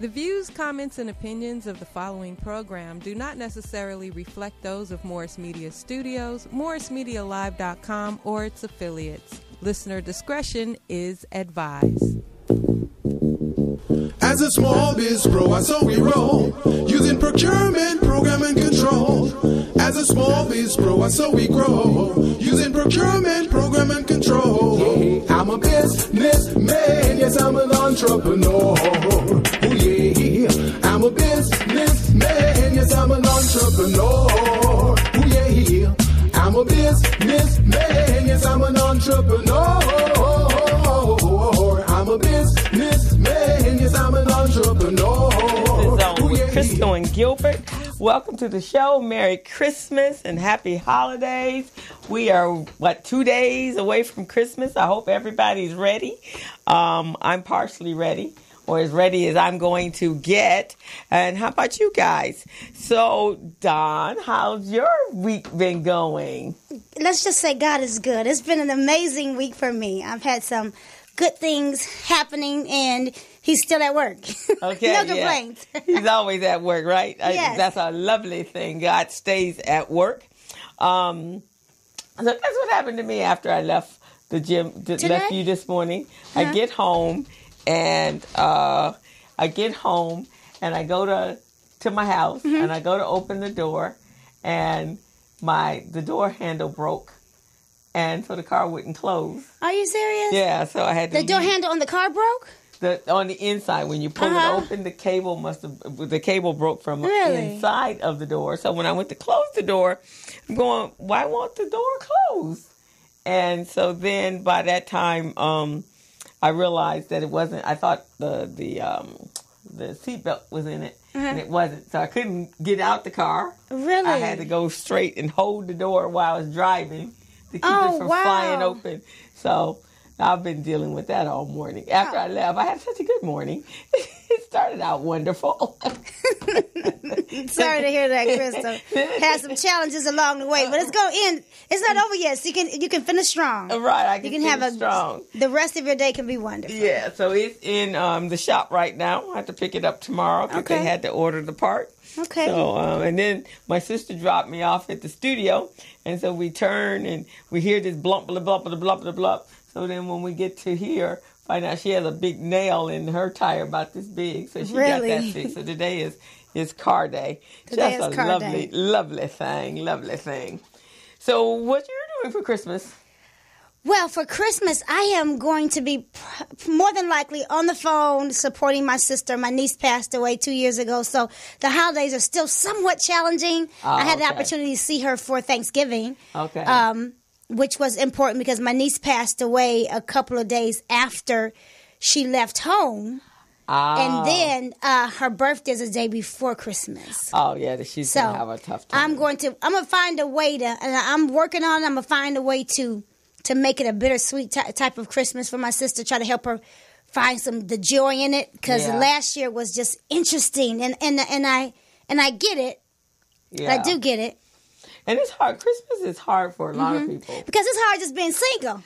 The views, comments, and opinions of the following program do not necessarily reflect those of Morris Media Studios, MorrisMediaLive.com, or its affiliates. Listener discretion is advised. As a small biz pro, I saw we roll, using procurement, program, and control. As a small biz pro, I saw we grow, using procurement, program, and control. Yeah, I'm a businessman, yes, I'm an entrepreneur. Oh yeah, I'm a businessman, yes, I'm an entrepreneur. Oh yeah, I'm a businessman, yes, I'm an entrepreneur. I'm a businessman, yes, I'm an entrepreneur. This is with Crystal and Gilbert. Welcome to the show. Merry Christmas and happy holidays. We are, 2 days away from Christmas. I hope everybody's ready. I'm partially ready, or as ready as I'm going to get. And how about you guys? So, Don, how's your week been going? Let's just say God is good. It's been an amazing week for me. I've had some good things happening, and he's still at work. Okay, no complaints. Yeah. He's always at work, right? Yes. That's a lovely thing. God stays at work. So that's what happened to me after I left the gym, left you this morning. Uh-huh. I get home, and I go to my house, mm-hmm. and I go to open the door, and the door handle broke. And so the car wouldn't close. Are you serious? Yeah, so I had to... The door handle on the car broke? On the inside, when you pull it open, the cable broke from the inside of the door. So when I went to close the door, I'm going, why won't the door close? And so then by that time, I realized that it wasn't. I thought the seatbelt was in it, and it wasn't. So I couldn't get out the car. Really? I had to go straight and hold the door while I was driving to keep it from flying open. So I've been dealing with that all morning. After I left, I had such a good morning. It started out wonderful. Sorry to hear that, Crystal. Had some challenges along the way, but it's going to end. It's not over yet, so you can finish strong. Right, I can finish strong. The rest of your day can be wonderful. Yeah, so it's in the shop right now. I have to pick it up tomorrow because they had to order the part. Okay. So, and then my sister dropped me off at the studio, and so we turn and we hear this blump, blah, blah, blah, blah, blah, blah. So then when we get to here, find out she has a big nail in her tire about this big. So she got that fixed. So today is car day. Today Just is a car lovely, day. lovely thing. So what you're doing for Christmas? Well, for Christmas, I am going to be more than likely on the phone supporting my sister. My niece passed away 2 years ago, so the holidays are still somewhat challenging. I had the opportunity to see her for Thanksgiving, which was important because my niece passed away a couple of days after she left home. And then her birthday is the day before Christmas. Oh, yeah, she's going to have a tough time. I'm going to find a way to, and I'm working on it, I'm going to find a way to make it a bittersweet type of Christmas for my sister, try to help her find the joy in it, because last year was just interesting, and I get it. Yeah. I do get it. And it's hard. Christmas is hard for a lot of people. Because it's hard just being single.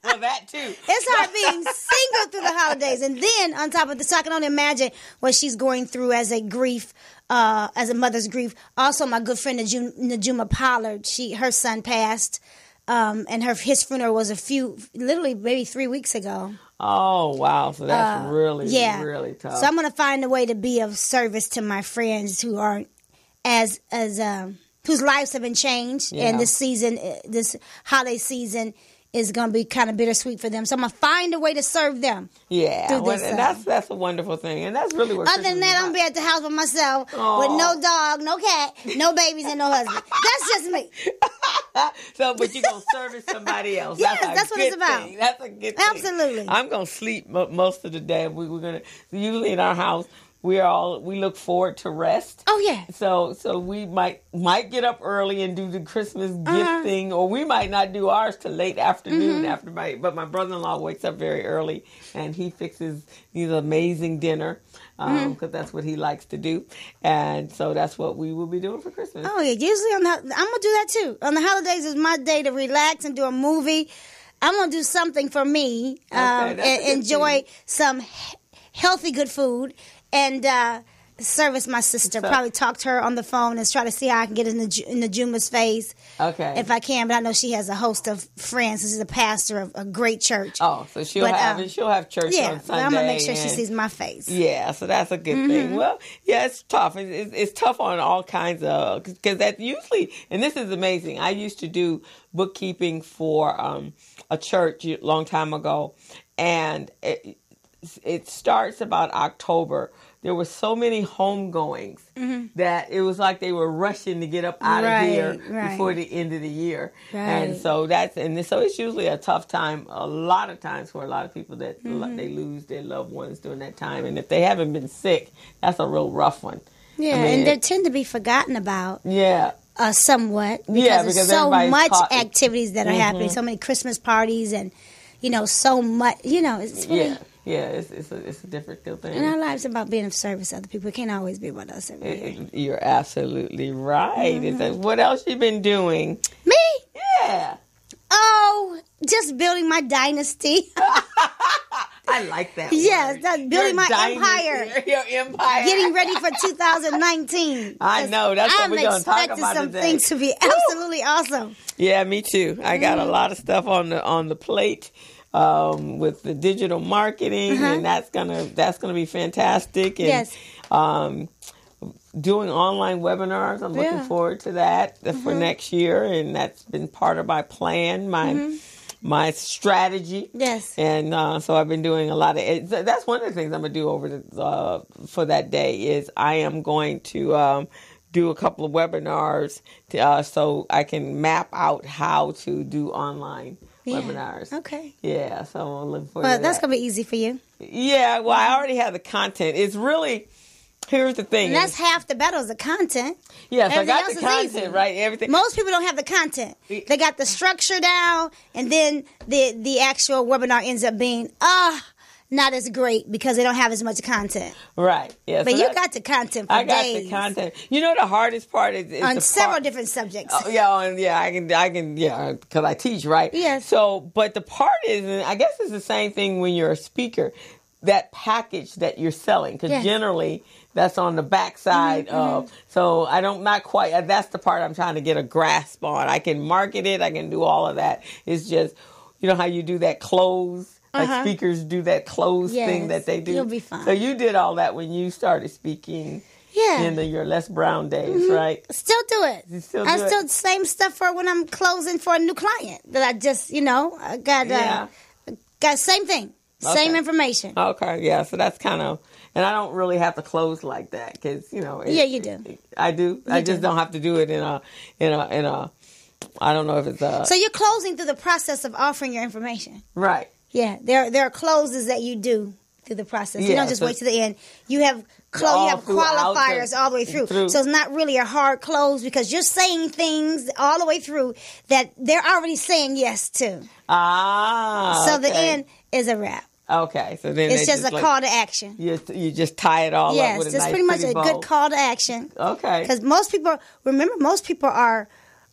Well, that too. It's hard being single through the holidays. And then on top of this, so I can only imagine what she's going through as a grief, as a mother's grief. Also, my good friend Najuma Pollard, her son passed. And his funeral was literally maybe 3 weeks ago. Oh, wow. So that's really tough. So I'm going to find a way to be of service to my friends who are whose lives have been changed. Yeah. And this holiday season is going to be kind of bittersweet for them. So I'm going to find a way to serve them. Yeah, and that's a wonderful thing. And that's really what Other than that, I'm going to be at the house by myself with no dog, no cat, no babies, and no husband. That's just me. But you're going to service somebody else. Yes, that's what it's about. Thing. That's a good thing. Absolutely. I'm going to sleep most of the day. We're going to, usually in our house, we look forward to rest. Oh yeah. So we might get up early and do the Christmas gift thing, or we might not do ours till late afternoon but my brother-in-law wakes up very early and he fixes these amazing dinner because that's what he likes to do, and so that's what we will be doing for Christmas. Oh yeah, usually I'm gonna do that too. On the holidays is my day to relax and do a movie. I'm gonna do something for me and enjoy some healthy, good food, and service my sister. Probably talk to her on the phone and try to see how I can get in the Juma's face. Okay. If I can, but I know she has a host of friends. She's a pastor of a great church. Oh, so she'll have church on Sunday. Yeah, I'm going to make sure she sees my face. Yeah, so that's a good thing. Well, yeah, it's tough. It's tough on all kinds of, because that usually, and this is amazing, I used to do bookkeeping for a church a long time ago, and it starts about October. There were so many homegoings that it was like they were rushing to get up out of here before the end of the year. Right. And so so it's usually a tough time, a lot of times for a lot of people that they lose their loved ones during that time. And if they haven't been sick, that's a real rough one. Yeah, and they tend to be forgotten about. Yeah. Somewhat. Because there's so much activities that are happening, so many Christmas parties and, so much, it's really... Yeah, it's a difficult thing. And our lives are about being of service to other people. It can't always be about us every year. You're absolutely right. What else you been doing? Me? Yeah. Oh, just building my dynasty. I like that. Yes, that's building my empire. Your empire. Getting ready for 2019. I know. That's what we're going to talk about today. I'm expecting some things to be absolutely awesome. Yeah, me too. I got a lot of stuff on the plate. With the digital marketing, and that's gonna be fantastic. And, yes. Doing online webinars, I'm looking forward to that for next year, and that's been part of my plan, my strategy. Yes. And so I've been doing a lot of it. That's one of the things I'm gonna do for that day is I am going to do a couple of webinars so I can map out how to do online webinars. Okay. Yeah, so I'm looking forward to that. Well, that's going to be easy for you. Yeah, well, I already have the content. It's really, here's the thing. And that's half the battle is the content. Yes, I got the content, right? Everything. Most people don't have the content. They got the structure down, and then the actual webinar ends up being, not as great because they don't have as much content. Right. Yeah. But you got the content for days. I got the content. The hardest part is on several different subjects. Oh, yeah, I can, because I teach, right? Yes. So, but the part is, and I guess it's the same thing when you're a speaker, that package that you're selling, because generally that's on the backside of, so not quite, that's the part I'm trying to get a grasp on. I can market it, I can do all of that. It's just, how you do that close. Like speakers do that close thing that they do. You'll be fine. So you did all that when you started speaking in your Les Brown days, right? Still do it. You still do it? Same stuff for when I'm closing for a new client that I just, I got same thing. Okay. Same information. Okay, yeah. So that's kind of, and I don't really have to close like that because, yeah, you do. I do. I just don't have to do it in a I don't know if it's a. So you're closing through the process of offering your information. Right. Yeah, there are closes that you do through the process. You don't just wait to the end. You have qualifiers all the way through. So it's not really a hard close because you're saying things all the way through that they're already saying yes to. So the end is a wrap. Okay, so then it's just a call to action. You just tie it all up with a nice pretty much a good call to action. Okay. Because most people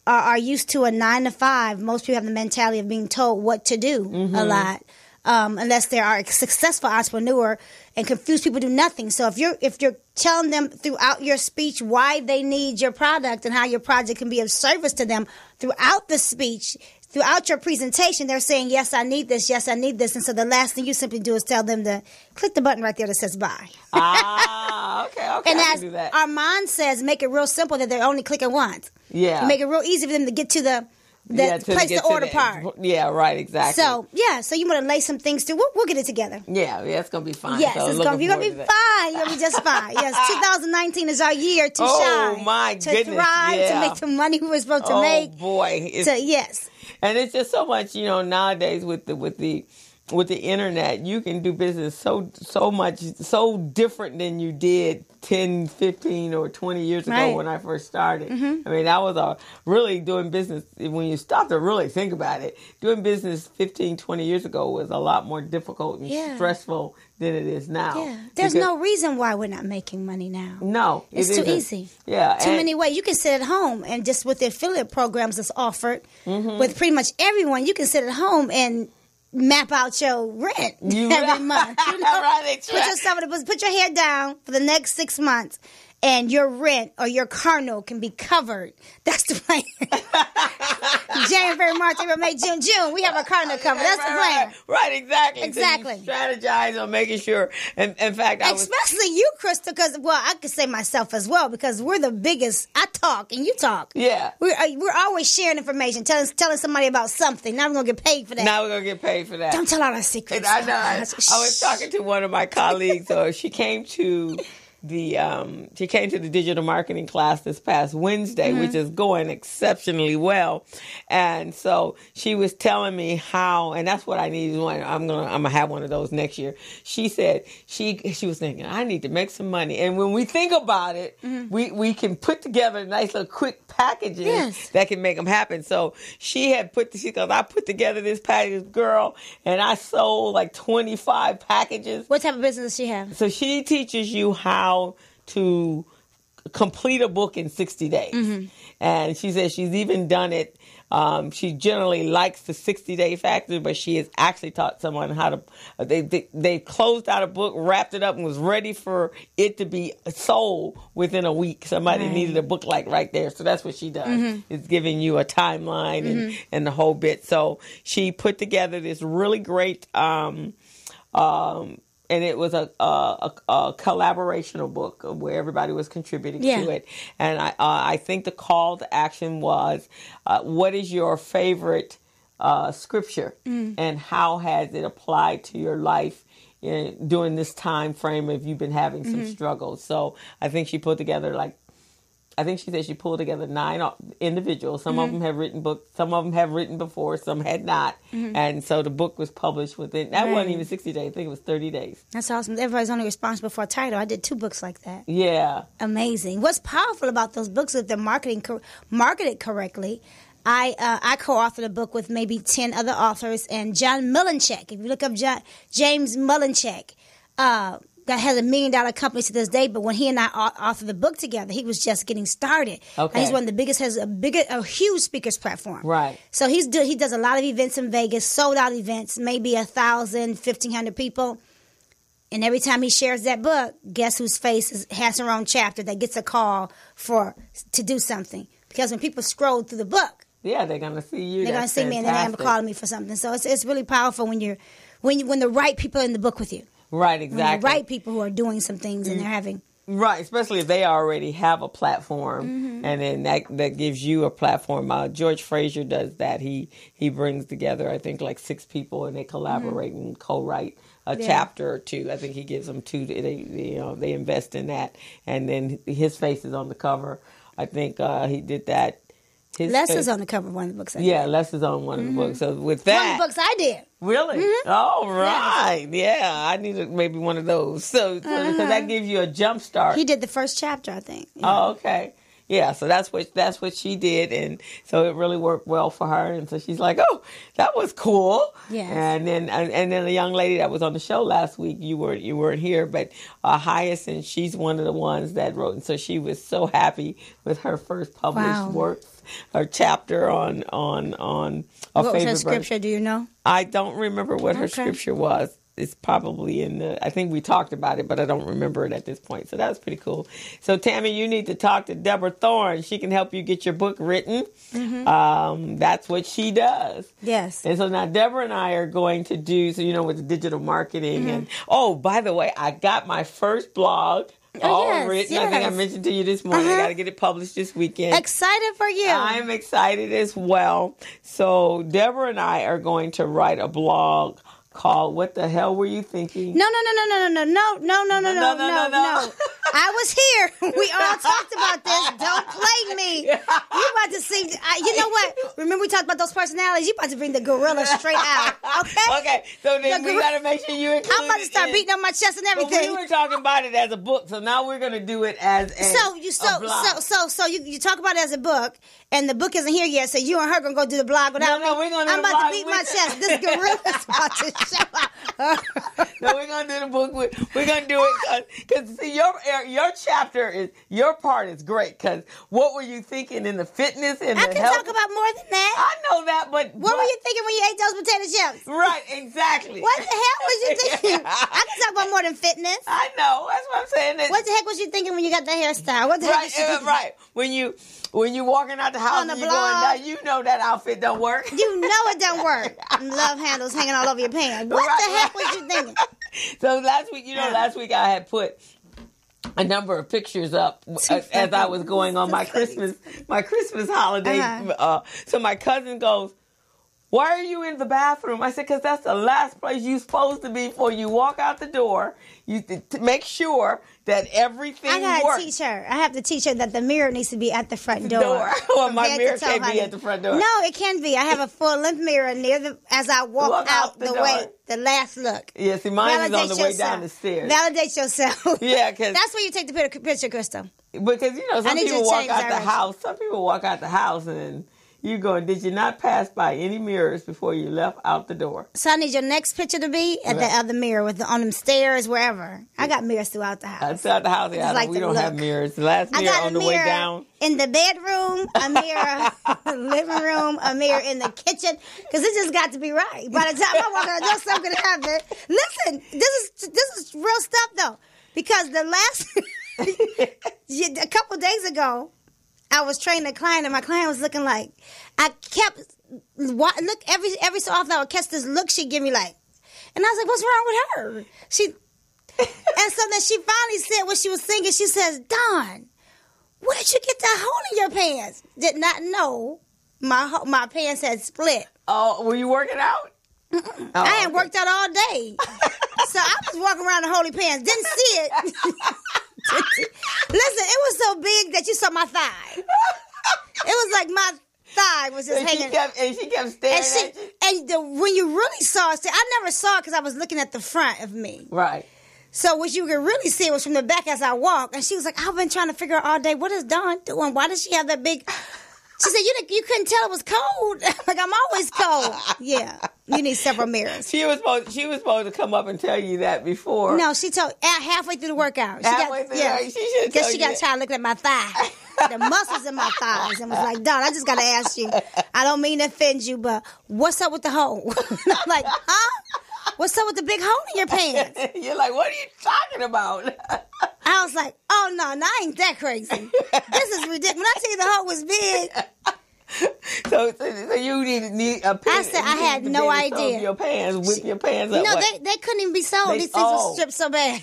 are used to a 9 to 5. Most people have the mentality of being told what to do a lot, unless they are a successful entrepreneur. And confused people do nothing. So if you're telling them throughout your speech why they need your product and how your project can be of service to them throughout the speech, throughout your presentation, they're saying, yes, I need this. Yes, I need this. And so the last thing you simply do is tell them to click the button right there that says buy. Okay. And I can do that. Armand says, make it real simple that they're only clicking once. Yeah. You make it real easy for them to get to the place the order part. Yeah, right, exactly. So you want to lay some things through. We'll get it together. Yeah, it's going to be fine. Yes, so you're going to be fine. You're going to be just fine. Yes, 2019 is our year to shine. Oh, my goodness. To thrive, to make the money we were supposed to make. Oh, boy. Yes. And it's just so much, nowadays with the internet, you can do business so much, so different than you did 10, 15, or 20 years ago when I first started. I mean, that was really doing business, when you stop to really think about it, doing business 15, 20 years ago was a lot more difficult and stressful than it is now. Yeah. There's no reason why we're not making money now. No. It's too easy. Yeah. Too many ways. You can sit at home and just with the affiliate programs that's offered with pretty much everyone, you can sit at home and map out your rent every month. You know? Right, Put your head down for the next 6 months, and your rent or your car note can be covered. That's the plan. January, March, April, May, June. We have our car note covered. That's the plan. Right, exactly. Exactly. So you strategize on making sure. And in fact, especially you, Krista, because I could say myself as well, because we're the biggest. I talk and you talk. Yeah. We're always sharing information, telling somebody about something. Now we're gonna get paid for that. Don't tell all our secrets. I know. I was talking to one of my colleagues. So she came to the digital marketing class this past Wednesday, which is going exceptionally well. And so she was telling me how, and that's what I need. I'm gonna have one of those next year. She said she was thinking, I need to make some money. And when we think about it, we can put together nice little quick packages that can make them happen. So I put together this package, girl, and I sold like 25 packages. What type of business does she have? So she teaches you how to complete a book in 60 days. And she says she's even done it. She generally likes the 60-day factor, but she has actually taught someone how to, they closed out a book, wrapped it up, and was ready for it to be sold within a week. Somebody needed a book like right there. So that's what she does. It's giving you a timeline and the whole bit. So she put together this really great, and it was a collaborational book where everybody was contributing to it. And I think the call to action was, what is your favorite scripture and how has it applied to your life during this time frame if you've been having some struggles? So I think she put together she said she pulled together 9 individuals. Some of them have written books. Some of them have written before. Some had not. And so the book was published within, that wasn't even 60 days. I think it was 30 days. That's awesome. Everybody's only responsible for a title. I did 2 books like that. Yeah. Amazing. What's powerful about those books is if they're marketed correctly. I co-authored a book with maybe 10 other authors. And John Mullenchek, if you look up James Mullenchek, that has $1 million company to this day, but when he and I authored the book together, he was just getting started. Okay. And he's one of the biggest, has a huge speakers platform. Right. So he does a lot of events in Vegas, sold out events, maybe 1,000, 1,500 people. And every time he shares that book, guess whose face has her own chapter that gets a call to do something. Because when people scroll through the book, they're going to see you. They're going to see me and they're calling me for something. So it's really powerful when the right people are in the book with you. Right, exactly. The right people who are doing some things and they're having... Right, especially if they already have a platform, and then that gives you a platform. George Fraser does that. He brings together, I think, like 6 people, and they collaborate and co-write a chapter or 2. I think he gives them 2. They invest in that, and then his face is on the cover. I think he did that. Les is on the cover of one of the books I did. Yeah, Les is on one of the books. So with that... One of the books I did. Really? All right. Yeah, I need maybe one of those. So that gives you a jump start. He did the first chapter, I think. Yeah. Oh, okay. Yeah, so that's what she did, and so it really worked well for her. And so she's like, "Oh, that was cool." Yeah. And then the young lady that was on the show last week, you weren't here, but Hyacinth, she's one of the ones that wrote, and so she was so happy with her first published work, her chapter on a what favorite was her scripture? Do you know? I don't remember what her scripture was. It's probably I think we talked about it, but I don't remember it at this point. So that was pretty cool. So Tammy, you need to talk to Deborah Thorne. She can help you get your book written. That's what she does. Yes. And so now Deborah and I are going to do, with the digital marketing. And by the way, I got my first blog. Written. Yes. I think I mentioned to you this morning. I got to get it published this weekend. Excited for you. I'm excited as well. So Deborah and I are going to write a blog called "What the Hell Were You Thinking?" No. I was here. We all talked about this. Don't play me. You about to see. You know what? Remember we talked about those personalities? You about to bring the gorilla straight out. Okay. Okay. So then we got to make sure you include. I'm about to start beating on my chest and everything. But we were talking about it as a book, so now we're going to do it as a blog. So you talk about it as a book, and the book isn't here yet. So you and her gonna go do the blog without me. We're gonna. I'm about to beat my chest. This gorilla's about to No, we're gonna do the book. We're gonna do it because see your chapter is your part is great. Because what were you thinking in the fitness and I the can health? talk about more than that. I know that, but What were you thinking when you ate those potato chips? Right, exactly. What the hell was you thinking? I can talk about more than fitness. I know. That's what I'm saying. What the heck was you thinking when you got that hairstyle? What the heck was you thinking? Right. When you walking out the house On the and you're going blog. down, you know that outfit don't work. You know it don't work. Love handles hanging all over your pants. What the heck was you thinking? So last week I had put a number of pictures up as I was going on my Christmas holiday. So my cousin goes, "Why are you in the bathroom?" I said, "Because that's the last place you're supposed to be before you walk out the door. You to make sure that everything works." I gotta teach her. I have to teach her that the mirror needs to be at the front door. Well, my mirror can't be at the front door. No, it can be. I have a full length mirror as I walk out the way. The last look. Yeah, see, mine is on the way down the stairs. Validate yourself. Yeah, because that's where you take the picture, Crystal. Because some people walk out the house. Some people walk out the house and you going, "Did you not pass by any mirrors before you left out the door?" So I need your next picture to be at the other mirror on them stairs, wherever. I got mirrors throughout the house. Throughout the house, yeah. We don't have mirrors. The last mirror on the way down. In the bedroom, a mirror, living room, a mirror in the kitchen, because it just got to be right. By the time I walk out, there's something gonna happen. Listen, this is real stuff though, because the last a couple days ago, I was training a client, and my client was looking like I kept look every so often I would catch this look she'd give me like, and I was like, "What's wrong with her?" And so then she finally said what she was thinking. She says, "Dawn, where did you get that hole in your pants?" Did not know my pants had split. Oh, were you working out? Oh, I hadn't worked out all day. So I was walking around in holy pants. Didn't see it. Listen, it was so big that you saw my thigh. It was like my thigh was just hanging. She kept staring at you. And when you really saw it, I never saw it because I was looking at the front of me. Right. So what you could really see was from the back as I walked. And she was like, "I've been trying to figure out all day, what is Dawn doing? Why does she have that big..." She said, you couldn't tell it was cold. Like, I'm always cold. Yeah. You need several mirrors. She was supposed to come up and tell you that before. No, she told halfway through the workout. She should have told you. Because she got tired looking at my thigh. The muscles in my thighs. And was like, "Dawn, I just got to ask you. I don't mean to offend you, but what's up with the hole?" I'm like, "Huh? What's up with the big hole in your pants?" You're like, "What are you talking about?" I was like, "Oh, no, I ain't that crazy. This is ridiculous." When I tell you the hole was big. So you need a pin. I said I had no idea. Your pants, whip your pants up. No, they couldn't even be sold. These things were stripped so bad.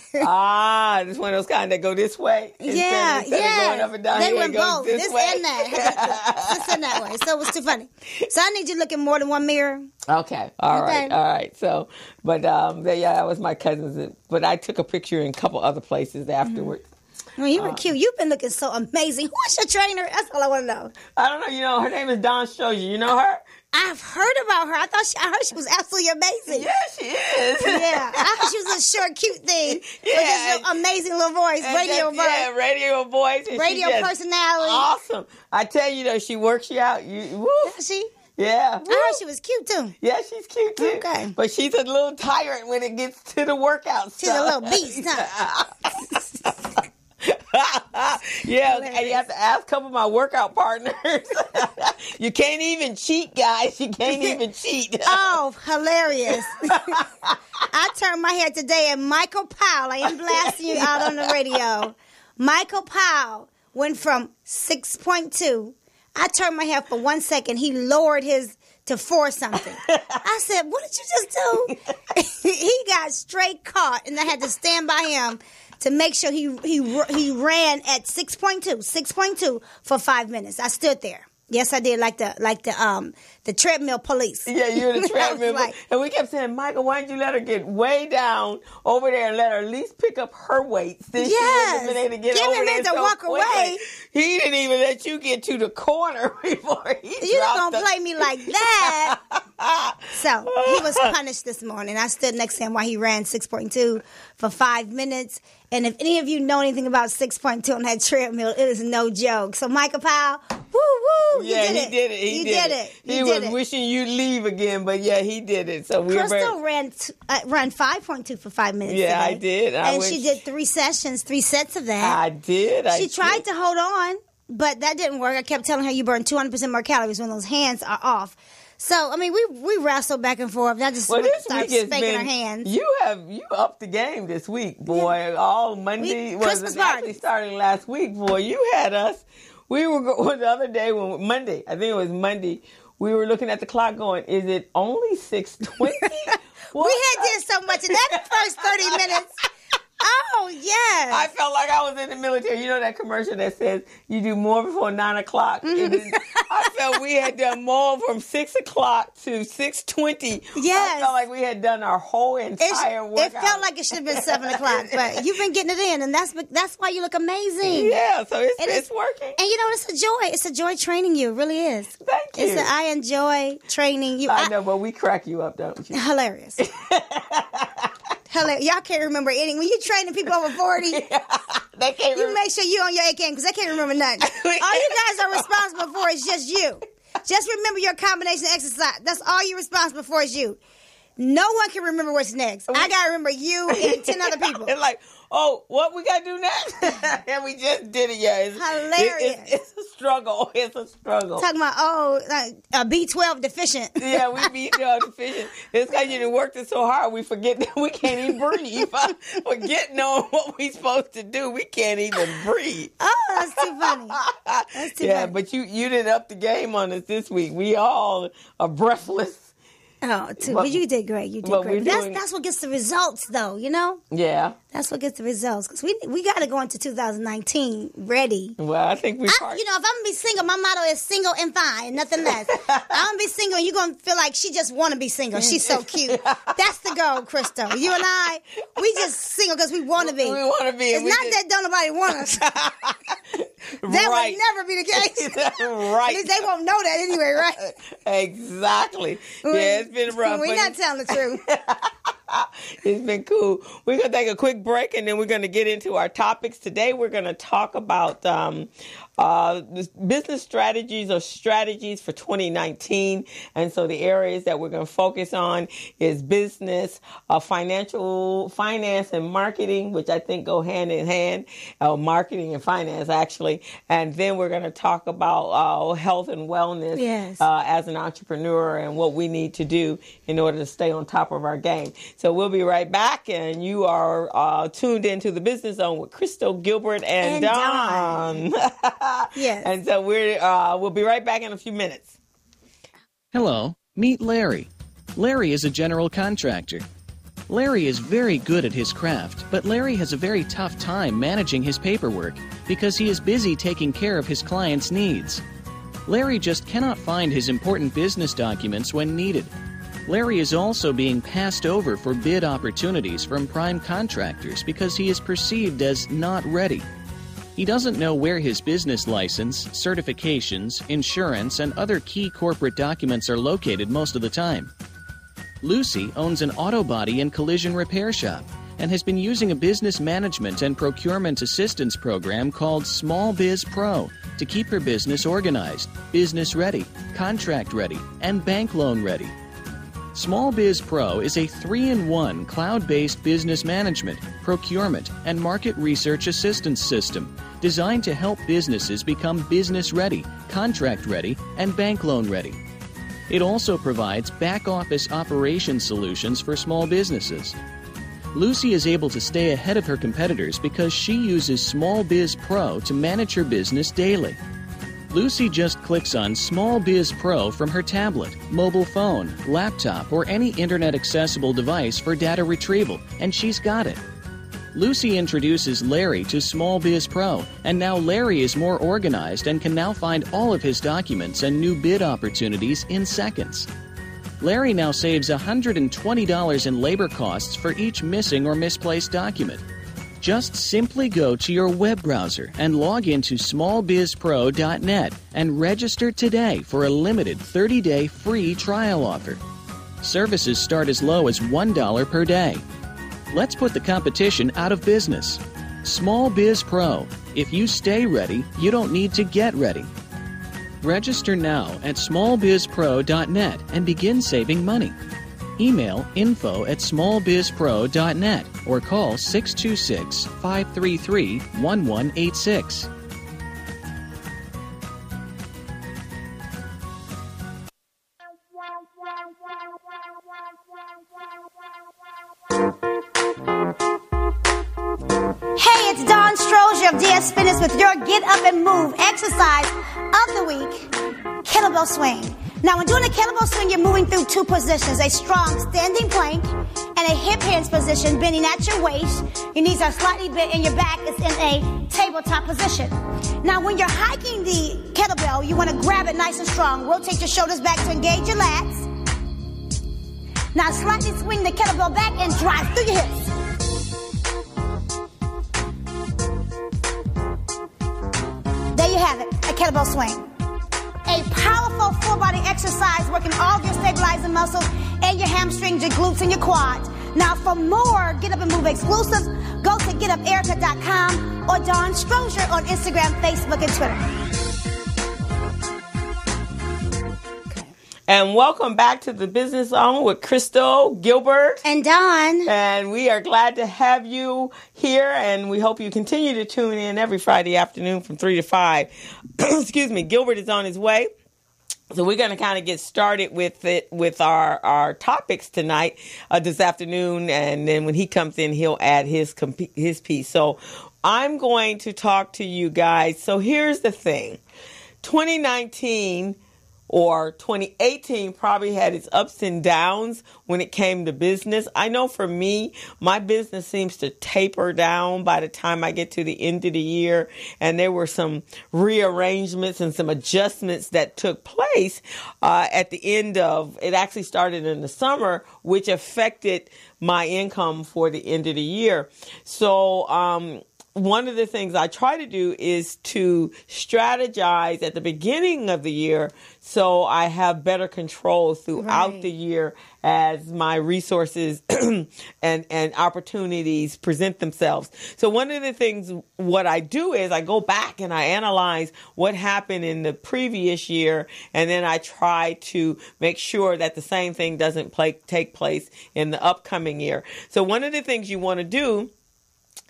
This one of those kind that go this way. Yeah. Going up and down they here, went both. This way. and that. This and that way. So it was too funny. So I need you looking more than one mirror. Okay. All right. So, but that was my cousin's. But I took a picture in a couple other places afterwards. Well, you were cute. You've been looking so amazing. Who is your trainer? That's all I want to know. I don't know. Her name is Dawn Shozier. You know her? I've heard about her. I heard she was absolutely amazing. Yeah, she is. Yeah. I heard she was a short, cute thing. Yeah. With this amazing little voice. Radio voice. Yeah, radio voice. Radio personality. Awesome. I tell you, though, she works you out. Woo. She? Yeah. I heard she was cute, too. Yeah, she's cute, too. Okay. But she's a little tired when it gets to the workout stuff. She's a little beast, huh? Yeah, and you have to ask a couple of my workout partners. You can't even cheat, guys. You can't even cheat. Oh, hilarious. I turned my head today and Michael Powell, I am blasting you out on the radio. Michael Powell went from 6.2. I turned my head for 1 second. He lowered his to 4 something. I said, "What did you just do?" He got straight caught, and I had to stand by him to make sure he ran at 6.2 for 5 minutes. I stood there. Yes, I did, like the treadmill police. Yeah, you're the treadmill. And we kept saying, "Michael, why didn't you let her get way down over there and let her at least pick up her weights?" Then she wouldn't have been able to get over there so walk quickly. Away. He didn't even let you get to the corner before he You dropped don't play me like that. So he was punished this morning. I stood next to him while he ran 6.2 for 5 minutes. And if any of you know anything about 6.2 on that treadmill, it is no joke. So Michael Powell, Woo, woo. Yeah, he did it. He did it. He was wishing you'd leave again, but yeah, he did it. So Crystal ran 5.2 for 5 minutes Yeah, today. I did. And she did 3 sessions, 3 sets of that. I did. She tried to hold on, but that didn't work. I kept telling her you burn 200% more calories when those hands are off. So, I mean, we wrestled back and forth. I just started spanking her hands. You upped the game this week, boy. All Monday. Christmas party. Starting last week, boy. You had us. We were going the other day, Monday. I think it was Monday. We were looking at the clock going, is it only 6:20? We had did so much in that first 30 minutes. Oh, yes. I felt like I was in the military. You know that commercial that says you do more before 9 o'clock? I felt we had done more from 6 o'clock to 6:20. Yes. I felt like we had done our whole entire workout. It felt like it should have been 7 o'clock, but you've been getting it in, and that's why you look amazing. Yeah, so it's working. And you know, it's a joy. It's a joy training you. It really is. Thank you. I enjoy training you. I know, but we crack you up, don't you? Hilarious. Y'all can't remember anything. When you're training people over 40, they can't you make sure you're on your A game because they can't remember nothing. All you guys are responsible for is just you. Just remember your combination exercise. That's all you're responsible for is you. No one can remember what's next. I got to remember you and 10 other people. It's like, oh, what we got to do next? And we just did it, yeah. It's hilarious. It's a struggle. It's a struggle. Talking about, B12 deficient. Yeah, we B12 deficient. It's because you done worked it so hard, we forget that we can't even breathe. Forget knowing what we supposed to do. We can't even breathe. Oh, that's too funny. That's too funny. But you didn't up the game on us this week. We all are breathless. Oh, but you did great. You did great. That's what gets the results, though, you know? Yeah. That's what gets the results. Because we got to go into 2019 ready. Well, I think if I'm going to be single, my motto is single and fine, nothing less. I'm going to be single, and you're going to feel like she just want to be single. She's so cute. That's the goal, Crystal. You and I, we just single because we want to be. We want to be. It's not that don't nobody want us. That would never be the case. Right. At least they won't know that anyway, right? Exactly. Yeah, it's been rough. We're not telling the truth. It's been cool. We're going to take a quick break, and then we're going to get into our topics. Today, we're going to talk about business strategies or strategies for 2019. And so the areas that we're going to focus on is business, finance and marketing, which I think go hand in hand, marketing and finance, actually. And then we're going to talk about health and wellness as an entrepreneur and what we need to do in order to stay on top of our game. So we'll be right back, and you are tuned into the Business Zone with Crystal, Gilbert, and Dawn. Yes. And so we'll be right back in a few minutes. Hello, meet Larry. Larry is a general contractor. Larry is very good at his craft, but Larry has a very tough time managing his paperwork because he is busy taking care of his clients' needs. Larry just cannot find his important business documents when needed. Larry is also being passed over for bid opportunities from prime contractors because he is perceived as not ready. He doesn't know where his business license, certifications, insurance, and other key corporate documents are located most of the time. Lucy owns an auto body and collision repair shop and has been using a business management and procurement assistance program called Small Biz Pro to keep her business organized, business ready, contract ready, and bank loan ready. Small Biz Pro is a 3-in-1 cloud-based business management, procurement, and market research assistance system designed to help businesses become business ready, contract ready, and bank loan ready. It also provides back-office operation solutions for small businesses. Lucy is able to stay ahead of her competitors because she uses Small Biz Pro to manage her business daily. Lucy just clicks on Small Biz Pro from her tablet, mobile phone, laptop, or any internet-accessible device for data retrieval, and she's got it. Lucy introduces Larry to Small Biz Pro, and now Larry is more organized and can now find all of his documents and new bid opportunities in seconds. Larry now saves $120 in labor costs for each missing or misplaced document. Just simply go to your web browser and log into smallbizpro.net and register today for a limited 30-day free trial offer. Services start as low as $1 per day. Let's put the competition out of business. Small Biz Pro. If you stay ready, you don't need to get ready. Register now at smallbizpro.net and begin saving money. Email info@smallbizpro.net or call 626-533-1186. Hey, it's Dawn Strozier of DS Fitness with your Get Up and Move exercise of the week, Kettlebell Swing. Now, when doing a kettlebell swing, you're moving through two positions, a strong standing plank and a hip hinge position, bending at your waist. Your knees are slightly bent and your back is in a tabletop position. Now, when you're hiking the kettlebell, you want to grab it nice and strong. Rotate your shoulders back to engage your lats. Now, slightly swing the kettlebell back and drive through your hips. There you have it, a kettlebell swing. A powerful full body exercise working all of your stabilizing muscles and your hamstrings, your glutes, and your quads. Now, for more Get Up and Move exclusives, go to getuperica.com or Dawn Strozier on Instagram, Facebook, and Twitter. And welcome back to the Business Zone with Crystal, Gilbert, And Dawn. And we are glad to have you here, and we hope you continue to tune in every Friday afternoon from 3 to 5. Excuse me, Gilbert is on his way. So we're going to kind of get started with our topics tonight, this afternoon, and then when he comes in, he'll add his piece. So I'm going to talk to you guys. So here's the thing. 2019 or 2018 probably had its ups and downs when it came to business. I know for me, my business seems to taper down by the time I get to the end of the year. And there were some rearrangements and some adjustments that took place at the end of, it actually started in the summer, which affected my income for the end of the year. So, one of the things I try to do is to strategize at the beginning of the year so I have better control throughout the year as my resources and opportunities present themselves. So one of the things, what I do is I go back and I analyze what happened in the previous year, and then I try to make sure that the same thing doesn't take place in the upcoming year. So one of the things you want to do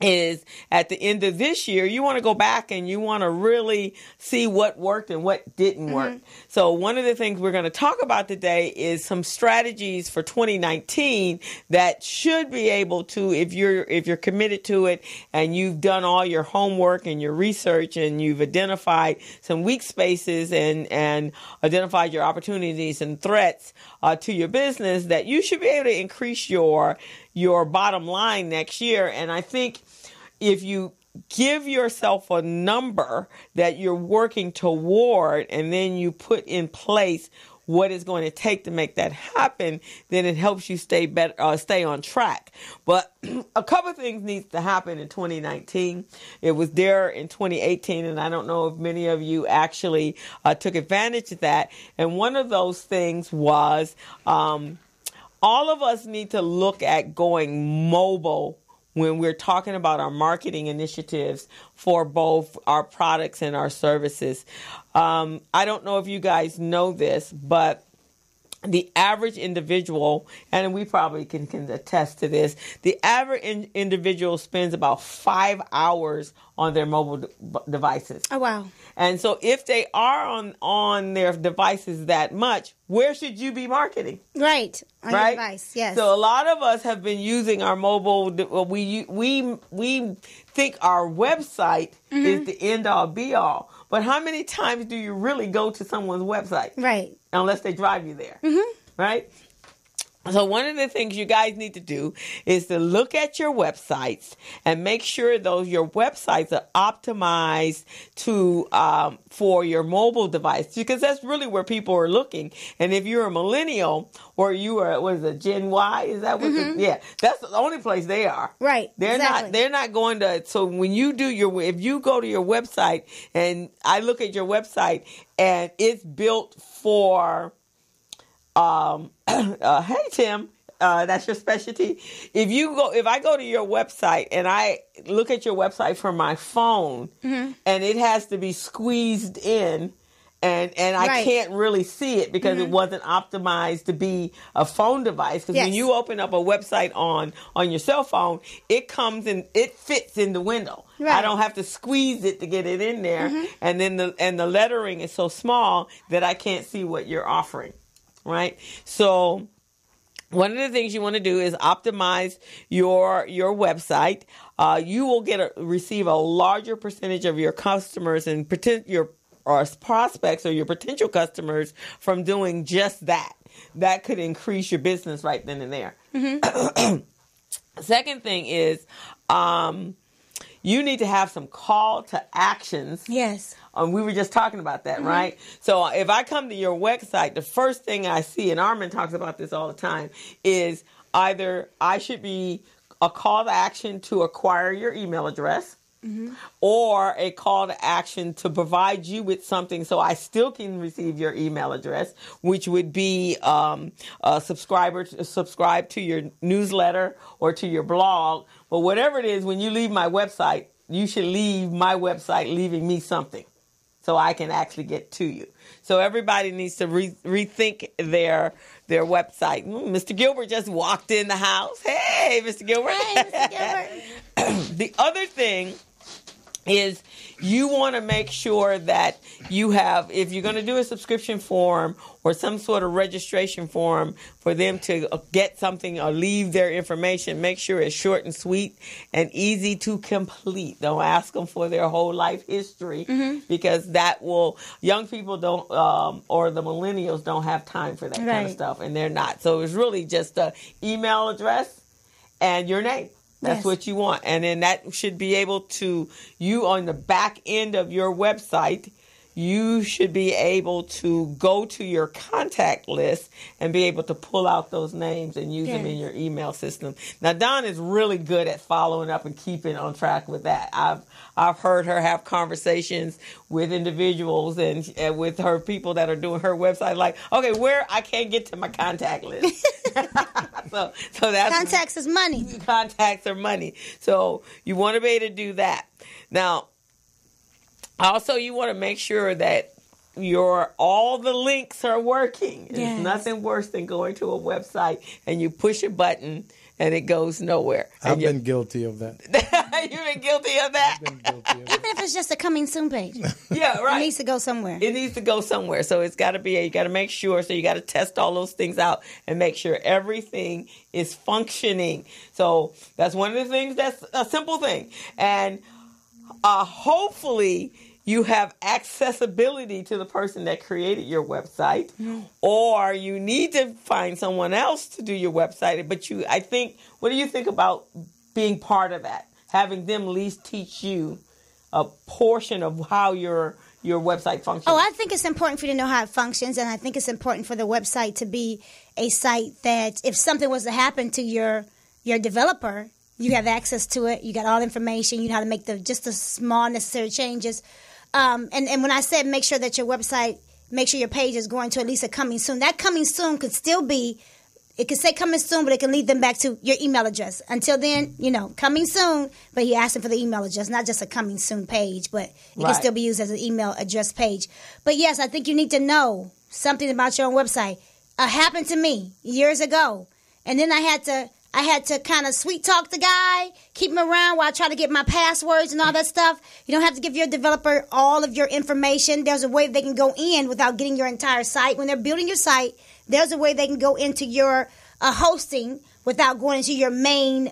is at the end of this year, you want to go back and you want to really see what worked and what didn't work. So one of the things we're going to talk about today is some strategies for 2019 that should be able to, if you're committed to it and you've done all your homework and your research and you've identified some weak spaces and identified your opportunities and threats to your business, that you should be able to increase your bottom line next year. And I think if you give yourself a number that you're working toward and then you put in place what it's going to take to make that happen, then it helps you stay on track. But a couple of things needs to happen in 2019. It was there in 2018, and I don't know if many of you actually took advantage of that. And one of those things was all of us need to look at going mobile when we're talking about our marketing initiatives for both our products and our services. I don't know if you guys know this, but the average individual, and we probably can attest to this, the average individual spends about 5 hours on their mobile devices. Oh, wow. And so if they are on their devices that much, where should you be marketing? Right. On your device, yes. So a lot of us have been using our mobile. We think our website is the end all be all. But how many times do you really go to someone's website? Right. Unless they drive you there. Right? So one of the things you guys need to do is to look at your websites and make sure your websites are optimized to for your mobile device, because that's really where people are looking. And if you're a millennial or you are, what is it, Gen Y? Is that what? That's the only place they are. Right. They're not going to. So when you do if you go to your website and I look at your website and it's built for. Hey Tim, that's your specialty. If I go to your website and I look at your website from my phone and it has to be squeezed in And I can't really see it because it wasn't optimized to be a phone device. Because when you open up a website on your cell phone, it comes in, it fits in the window. Right. I don't have to squeeze it to get it in there. And then the lettering is so small that I can't see what you're offering. Right? So one of the things you want to do is optimize your website. You will receive a larger percentage of your customers and or prospects or your potential customers from doing just that. That could increase your business right then and there. Second thing is you need to have some call to actions. Yes. We were just talking about that, right? So if I come to your website, the first thing I see, and Armin talks about this all the time, is either I should be a call to action to acquire your email address, or a call to action to provide you with something so I still can receive your email address, which would be subscribe to your newsletter or to your blog. But whatever it is, when you leave my website, you should leave my website leaving me something so I can actually get to you. So everybody needs to rethink their website. Mr. Gilbert just walked in the house. Hey, Mr. Gilbert. Hey, Mr. Gilbert. The other thing is you want to make sure that you have, if you're going to do a subscription form or some sort of registration form for them to get something or leave their information, make sure it's short and sweet and easy to complete. Don't ask them for their whole life history because young people don't, or the millennials don't have time for that kind of stuff, and they're not. So it's really just an email address and your name. That's what you want. And then that should be able to, you on the back end of your website, you should be able to go to your contact list and be able to pull out those names and use them in your email system. Now, Dawn is really good at following up and keeping on track with that. I've heard her have conversations with individuals and with her people that are doing her website, like, okay, where I can't get to my contact list. so that's contacts is money. Contacts are money. So you want to be able to do that. Now, also, you want to make sure that all the links are working. There's nothing worse than going to a website and you push a button and it goes nowhere. I've been guilty of that. You've been guilty of that? Even if it's just a coming soon page. Yeah, right. It needs to go somewhere. It needs to go somewhere. So it's got to be, you got to make sure, so you got to test all those things out and make sure everything is functioning. So that's one of the things, that's a simple thing. And hopefully you have accessibility to the person that created your website, or you need to find someone else to do your website. But what do you think about being part of that? Having them at least teach you a portion of how your website functions. Oh, I think it's important for you to know how it functions, and I think it's important for the website to be a site that if something was to happen to your developer, you have access to it. You got all the information. You know how to make just the small necessary changes. And when I said make sure that your website, make sure your page is going to at least a coming soon. That coming soon could still be, it could say coming soon, but it can lead them back to your email address. Until then, coming soon, but he asked them for the email address, not just a coming soon page, but it can still be used as an email address page. But yes, I think you need to know something about your own website. Happened to me years ago. And then I had to kind of sweet talk the guy, keep him around while I try to get my passwords and all that stuff. You don't have to give your developer all of your information. There's a way they can go in without getting your entire site. When they're building your site, there's a way they can go into your hosting without going into your main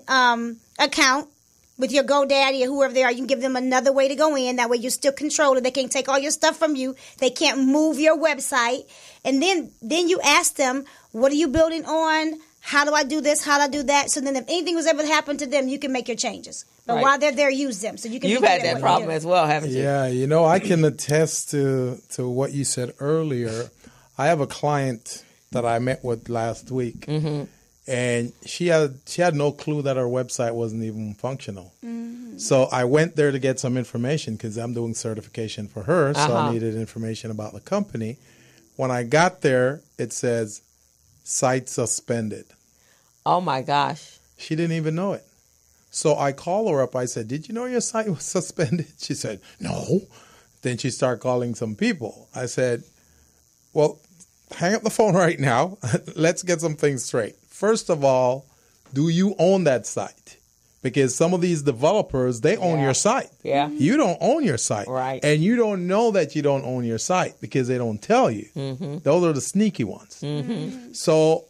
account with your GoDaddy or whoever they are. You can give them another way to go in. That way you're still controlled. They can't take all your stuff from you. They can't move your website. And then you ask them, what are you building on? How do I do this? How do I do that? So then if anything was ever to happen to them, you can make your changes. But while they're there, use them. So you've had that problem as well, haven't you? Yeah, I can attest to what you said earlier. I have a client that I met with last week, and she had no clue that her website wasn't even functional. So I went there to get some information because I'm doing certification for her, so I needed information about the company. When I got there, it says, site suspended. Oh, my gosh. She didn't even know it. So I call her up. I said, did you know your site was suspended? She said, no. Then she started calling some people. I said, well, hang up the phone right now. Let's get some things straight. First of all, do you own that site? Because some of these developers, they own your site. Yeah. You don't own your site. Right. And you don't know that you don't own your site because they don't tell you. Those are the sneaky ones. So,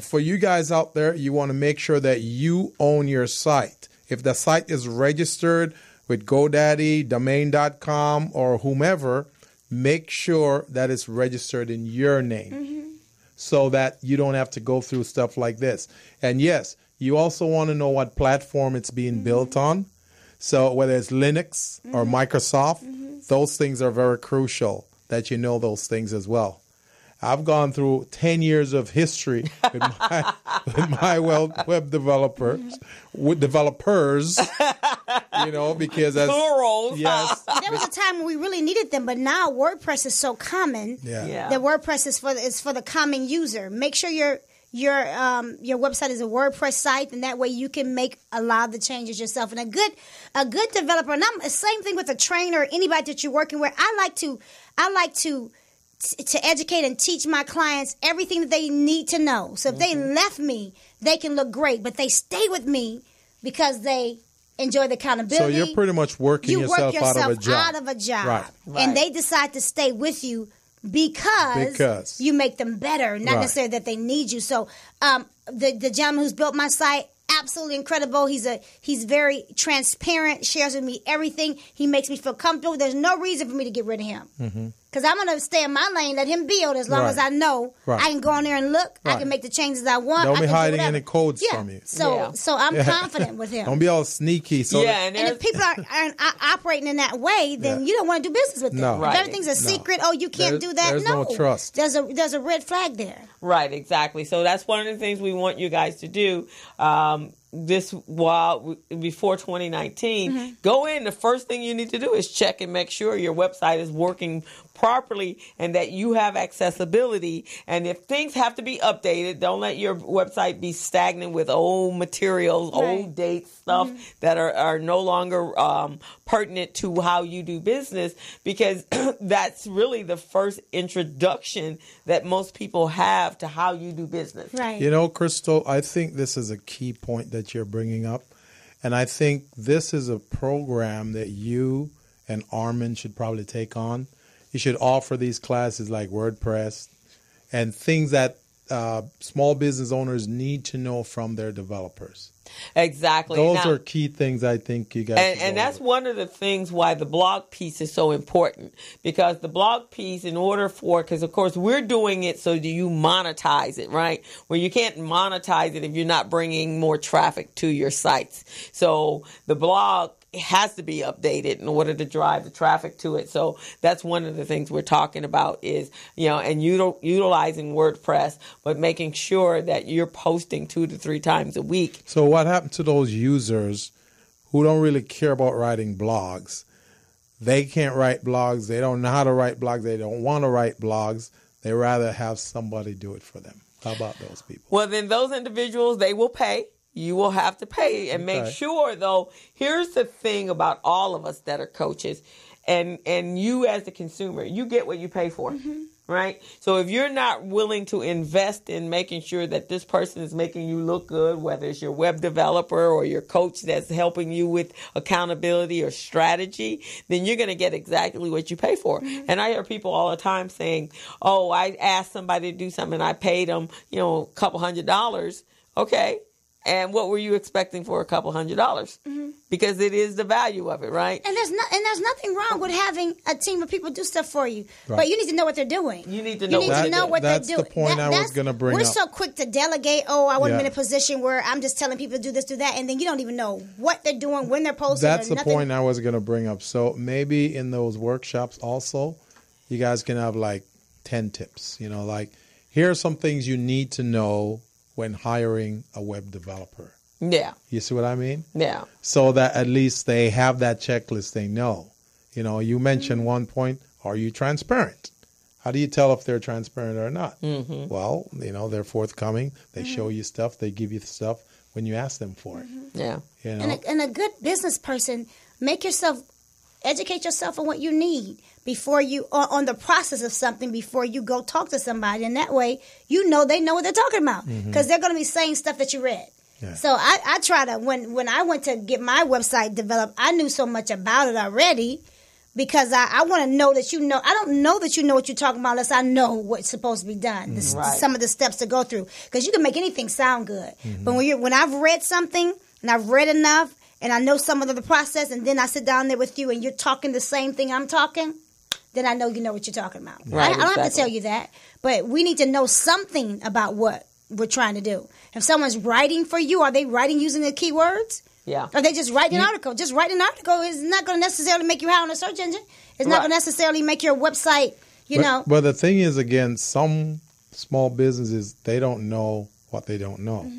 for you guys out there, you want to make sure that you own your site. If the site is registered with GoDaddy, domain.com, or whomever, make sure that it's registered in your name so that you don't have to go through stuff like this. And yes, you also want to know what platform it's being built on. So whether it's Linux or Microsoft, those things are very crucial that you know those things as well. I've gone through 10 years of history with my web developers, because as plurals. Yes, There was a time when we really needed them, but now WordPress is so common. Yeah. That WordPress is for the common user. Make sure your website is a WordPress site, and that way you can make a lot of the changes yourself. And a good developer, and I'm the same thing with a trainer, anybody that you're working with. I like to educate and teach my clients everything that they need to know. So if they left me, they can look great, but they stay with me because they enjoy the accountability. So you're pretty much working yourself out of a job. Right. And they decide to stay with you because you make them better, not necessarily that they need you. So the gentleman who's built my site, absolutely incredible. He's very transparent, shares with me everything. He makes me feel comfortable. There's no reason for me to get rid of him. Because I'm going to stay in my lane, let him build as long as I know I can go in there and look. I can make the changes I want. Don't be hiding any codes from you. So I'm confident with him. Don't be all sneaky. So and if people aren't operating in that way, then you don't want to do business with them. No. If everything's a secret, you can't do that. There's no trust. There's a red flag there. Right, exactly. So that's one of the things we want you guys to do. Before 2019, go in. The first thing you need to do is check and make sure your website is working properly and that you have accessibility. And if things have to be updated, don't let your website be stagnant with old materials, old dates, stuff that are no longer pertinent to how you do business, because that's really the first introduction that most people have to how you do business. Right. Crystal, I think this is a key point that you're bringing up. And I think this is a program that you and Armin should probably take on. You should offer these classes like WordPress and things that small business owners need to know from their developers. Exactly. Those are key things I think you guys and that's one of the things why the blog piece is so important, because the blog piece, because of course we're doing it so do you monetize it, right? Well, you can't monetize it if you're not bringing more traffic to your sites. So the blog has to be updated in order to drive the traffic to it. So that's one of the things we're talking about is, and utilizing WordPress, but making sure that you're posting 2 to 3 times a week. So what happened to those users who don't really care about writing blogs? They can't write blogs. They don't know how to write blogs. They don't want to write blogs. They rather have somebody do it for them. How about those people? Well, then those individuals, they will pay. You will have to pay and make sure, though, here's the thing about all of us that are coaches and you as the consumer, you get what you pay for, right? So if you're not willing to invest in making sure that this person is making you look good, whether it's your web developer or your coach that's helping you with accountability or strategy, then you're going to get exactly what you pay for. And I hear people all the time saying, I asked somebody to do something and I paid them, a couple $100. Okay. And what were you expecting for a couple $100? Because it is the value of it, right? And there's nothing wrong with having a team of people do stuff for you, but you need to know what they're doing. You need to know what they're doing. That's the point I was going to bring up. We're so quick to delegate. I want to be in a position where I'm just telling people to do this, do that, and then you don't even know what they're doing, when they're posting. That's the point I was going to bring up. So maybe in those workshops also, you guys can have like 10 tips. Here are some things you need to know when hiring a web developer. Yeah. You see what I mean? Yeah. So that at least they have that checklist, they know. You mentioned one point, are you transparent? How do you tell if they're transparent or not? Well, they're forthcoming. They show you stuff. They give you stuff when you ask them for it. Yeah. And a good business person, make yourself educate yourself on what you need before you, on the process of something before you go talk to somebody. And that way, they know what they're talking about. Because they're going to be saying stuff that you read. Yeah. So I try to, when I went to get my website developed, I knew so much about it already because I want to know that you know. I don't know that you know what you're talking about unless I know what's supposed to be done, some of the steps to go through. Because you can make anything sound good. But when I've read something and I've read enough and I know some of the process and then I sit down there with you and you're talking the same thing I'm talking, then I know you know what you're talking about. Right, I don't have to tell you that. But we need to know something about what we're trying to do. If someone's writing for you, are they writing using the keywords? Yeah. Are they just writing an article? Just writing an article is not going to necessarily make you high on a search engine. It's not going to necessarily make your website, know. But the thing is, again, some small businesses, they don't know what they don't know.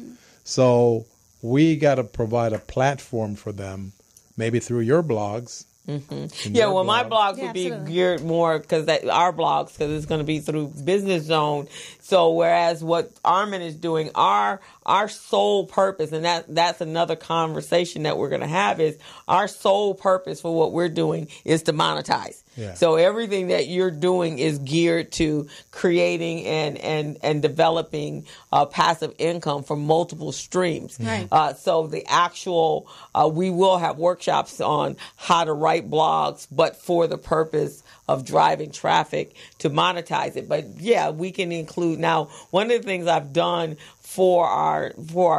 So we got to provide a platform for them, maybe through your blogs. Yeah, well, my blogs would be geared more because our blogs, because it's going to be through Business Zone. So whereas what Armin is doing, our sole purpose, and that's another conversation that we're going to have, is our sole purpose for what we're doing is to monetize. Yeah. So everything that you're doing is geared to creating and developing passive income from multiple streams. Right. So the actual, we will have workshops on how to write blogs, but for the purpose of driving traffic to monetize it. But yeah, we can include now. One of the things I've done for our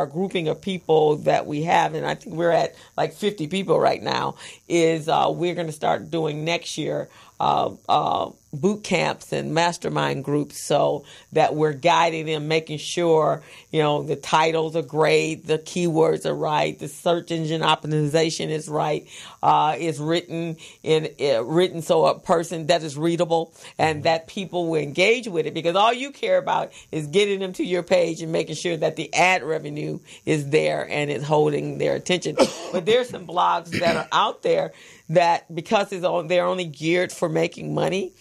grouping of people that we have, and I think we're at like 50 people right now, is we're going to start doing next year boot camps and mastermind groups, so that we're guiding them, making sure the titles are great, the keywords are right, the search engine optimization is right, is written so a person that is readable and that people will engage with it, because all you care about is getting them to your page and making sure that the ad revenue is there and is holding their attention. But there's some blogs that are out there that, because they're only geared for making money,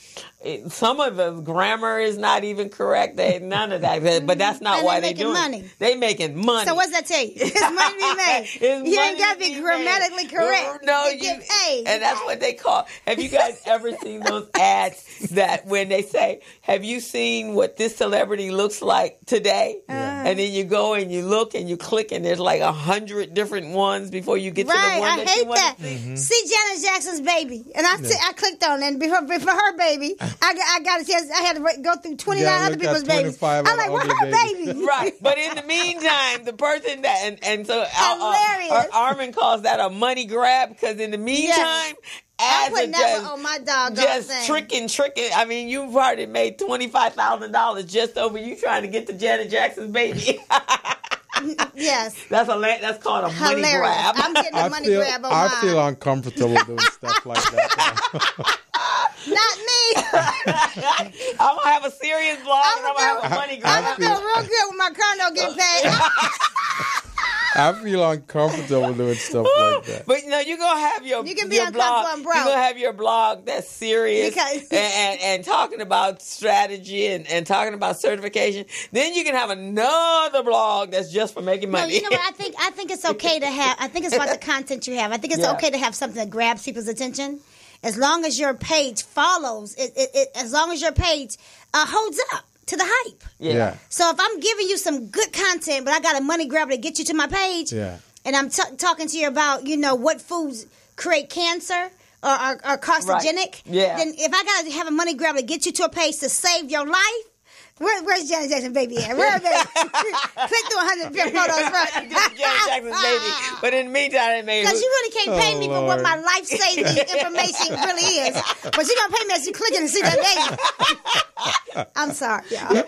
some of the grammar is not even correct. None of that. But that's not why they're doing it. They're making money. So what's that tell you? It's money to be made. You ain't got to be grammatically correct. No, you get paid. And that's what they call. Have you guys ever seen those ads that when they say, have you seen what this celebrity looks like today? And then you go and you look and you click and there's like 100 different ones before you get to the one that you want to see. See Janet Jackson's Baby. And I clicked on it. And before her baby, I got a chance. I had to go through 29 other people's babies. I'm like, where her baby? Right. But in the meantime, the person that, and so Armin calls that a money grab, because in the meantime, ads are just, on my dog just tricking. I mean, you've already made $25,000 just over you trying to get to Janet Jackson's Baby. Yes. That's called a money grab. I'm getting a money grab on mine. I feel uncomfortable doing stuff like that. Not me. I'm going to have a serious blog and I'm going to have a money grab. I'm going to feel real good when my condo getting paid. I feel uncomfortable doing stuff like that. But you're gonna have your you can be your blog. You're gonna have your blog that's serious and talking about strategy and talking about certification. Then you can have another blog that's just for making money. No, you know what? I think it's okay to have. I think it's about the content you have. I think it's okay to have something that grabs people's attention, as long as your page follows. As long as your page holds up to the hype. Yeah. So if I'm giving you some good content, but I got a money grabber to get you to my page, and I'm talking to you about, what foods create cancer or are carcinogenic, then if I got to have a money grabber to get you to a page to save your life, where's Janet Jackson Baby at? Where baby? Click through 100 photos first. Janet Jackson's Baby. But in the meantime, because you really can't pay me for what my life-saving information really is. But you're going to pay me as you click it and see that baby. I'm sorry, y'all. You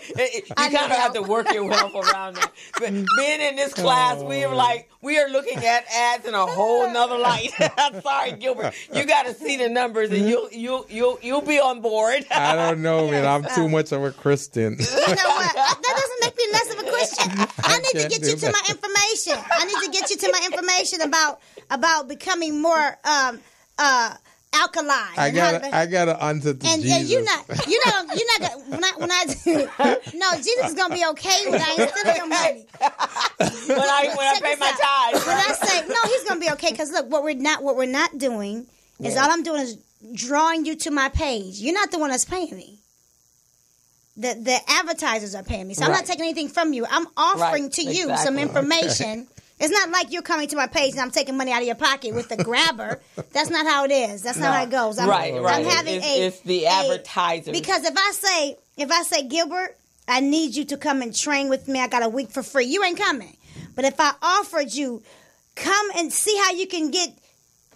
kind of have to work yourself around that. But being in this class, we are looking at ads in a whole nother light. I'm sorry, Gilbert. You got to see the numbers, and you'll be on board. I don't know, man. I'm too much of a Christian. You know what? That doesn't make me less of a Christian. I need to get you to my information. I need to get you to my information about becoming more alkaline. I gotta answer to Jesus. And you're not no, Jesus is gonna be okay when I ain't stealing your money. when I pay my tithes. When I say no, he's gonna be okay, because look, what we're not doing Is all I'm doing is drawing you to my page. You're not the one that's paying me. The advertisers are paying me. So I'm not taking anything from you. I'm offering to you some information. Okay. It's not like you're coming to my page and I'm taking money out of your pocket with the grabber. That's not how it is. That's not how it goes. I'm having it's the advertisers. Because if I say, Gilbert, I need you to come and train with me. I got a week for free. You ain't coming. But if I offered you, come and see how you can get,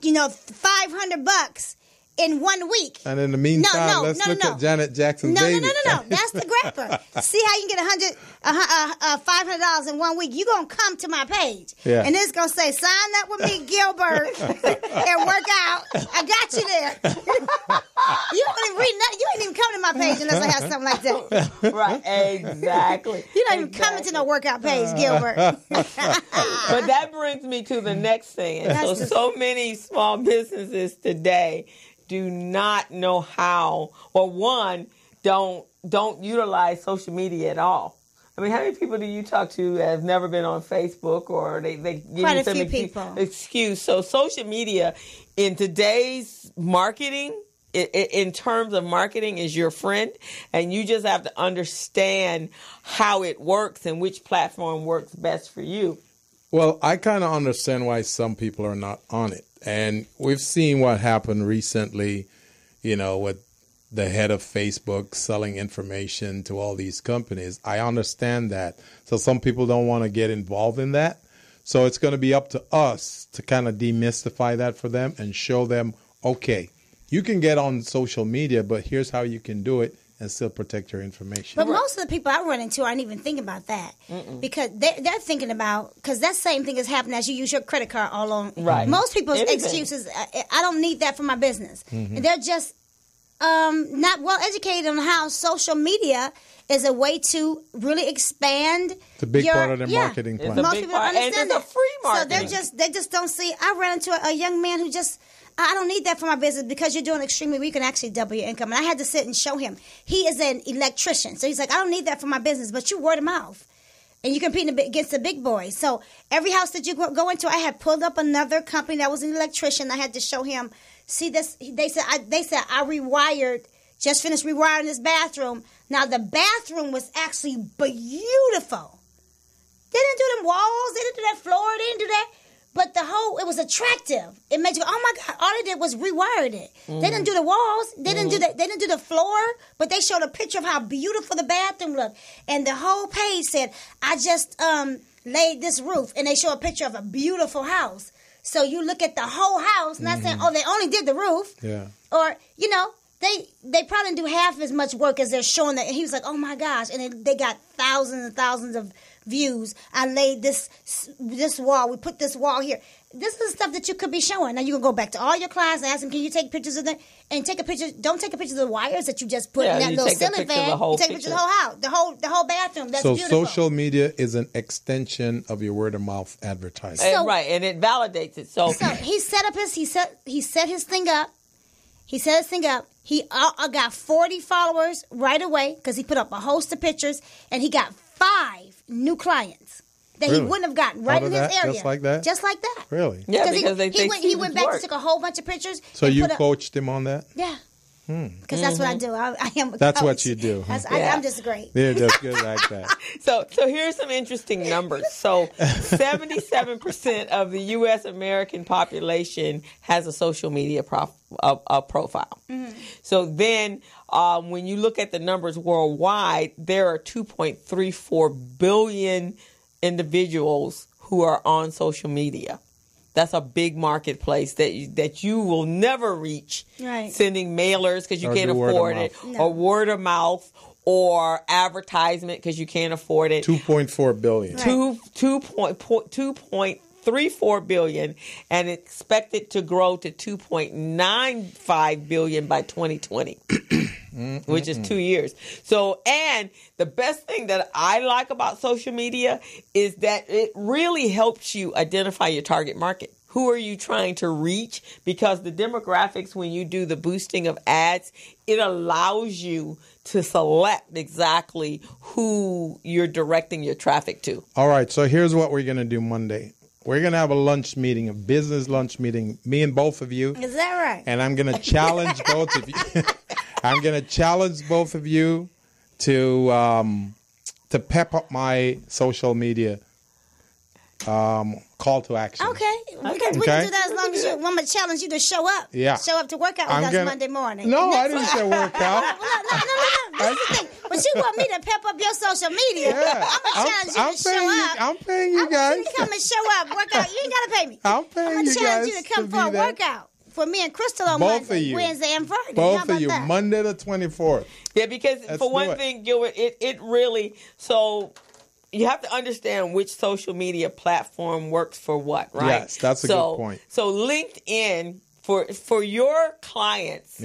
$500 in 1 week. And in the meantime, let's look at Janet Jackson's baby. No. That's the grabber. See how you can get $500 in 1 week. You're going to come to my page. Yeah. And it's going to say, sign up with me, Gilbert, and work out. I got you there. You don't even read nothing. You ain't even come to my page unless I have something like that. Right, exactly. You're not even coming to no workout page, Gilbert. But that brings me to the next thing. And so many small businesses today do not know how, or one, don't utilize social media at all. I mean, how many people do you talk to that have never been on Facebook, or they give quite you a some few people excuse? So social media in today's marketing, in terms of marketing, is your friend, and you just have to understand how it works and which platform works best for you. Well, I kind of understand why some people are not on it. And we've seen what happened recently, with the head of Facebook selling information to all these companies. I understand that. So some people don't want to get involved in that. So it's going to be up to us to kind of demystify that for them and show them, okay, you can get on social media, but here's how you can do it and still protect your information. But most of the people I run into aren't even thinking about that. Because they're thinking about, because that same thing is happening as you use your credit card all on. Right. Most people's excuses, I don't need that for my business. Mm-hmm. And they're just not well educated on how social media is a way to really expand. It's a big part of their marketing plan. Most people don't understand that. It's a free marketing. So they just don't see. I ran into a young man who just, I don't need that for my business because you're doing extremely well. You can actually double your income. And I had to sit and show him. He is an electrician. So he's like, I don't need that for my business, but you word of mouth. And you're competing against the big boys. So every house that you go into, I had pulled up another company that was an electrician. I had to show him, see this. They said I rewired, just finished rewiring this bathroom. Now the bathroom was actually beautiful. They didn't do them walls. They didn't do that floor. They didn't do that. But it was attractive. It made you go, oh my God, all they did was rewired it. Mm-hmm. They didn't do the walls. They didn't do that. They didn't do the floor, but they showed a picture of how beautiful the bathroom looked. And the whole page said, I just laid this roof. And they show a picture of a beautiful house. So you look at the whole house, not saying, oh, they only did the roof. Yeah. Or, they probably didn't do half as much work as they're showing that. And he was like, oh my gosh. And they got thousands and thousands of views. I laid this wall. We put this wall here. This is the stuff that you could be showing. Now you can go back to all your clients and ask them, can you take pictures of them? And take a picture. Don't take a picture of the wires that you just put in that little ceiling fan. You take a picture of the whole house, the whole bathroom. That's beautiful. So social media is an extension of your word of mouth advertising. Right, and it validates it. So he set his thing up. He got 40 followers right away because he put up a host of pictures, and he got 5 new clients that he wouldn't have gotten right in his area. Just like that? Just like that. Really? Yeah, because he went back and took a whole bunch of pictures. So you coached him on that? Yeah. Because that's what I do. I am a That's coach. what you do. Huh? I'm just great. You're just good like that. So here's some interesting numbers. So 77% of the U.S. American population has a social media profile. Mm-hmm. So then when you look at the numbers worldwide, there are 2.34 billion individuals who are on social media. That's a big marketplace that you will never reach. Right. Sending mailers because you can't afford it, or word of mouth, or advertisement because you can't afford it. 2.4 billion. Right. 2.34 billion, and expected to grow to 2.95 billion by 2020. Which is 2 years. So, and the best thing that I like about social media is that it really helps you identify your target market. Who are you trying to reach? Because the demographics, when you do the boosting of ads, it allows you to select exactly who you're directing your traffic to. All right. So here's what we're going to do Monday. We're going to have a lunch meeting, a business lunch meeting, me and both of you. Is that right? And I'm going to challenge both of you. I'm going to challenge both of you to pep up my social media call to action. Okay. We can do that as long as I'm going to challenge you to show up. Yeah. Show up to work out with us Monday morning. No, I didn't say work out. No. This is the thing. But you want me to pep up your social media. Yeah. I'm going to challenge you to show up. I'm paying you guys. You come and show up, work out. You ain't got to pay me. I'm paying going you to guys challenge you to come for a workout. For me and Crystal on Monday, Wednesday, and Friday. Both of you. That? Monday the 24th. Yeah, because for one thing, Gilbert, it really, so you have to understand which social media platform works for what, right? Yes, that's a good point. So LinkedIn, for your clients,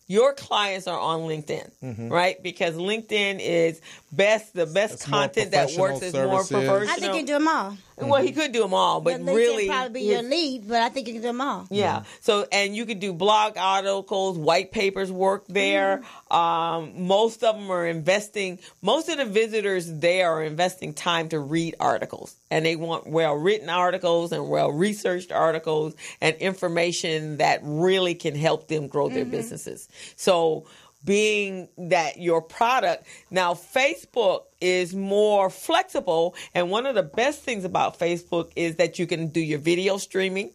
your clients are on LinkedIn, right? Because LinkedIn is the best content that works is more professional. I think you can do them all. Well, he could do them all, but really, probably be your lead. But I think you can do them all. Yeah. So, and you could do blog articles, white papers work there. Most of them are investing. Most of the visitors there are investing time to read articles, and they want well-written articles and well-researched articles and information that really can help them grow their businesses. So, being that your product, now Facebook is more flexible, and one of the best things about Facebook is that you can do your video streaming,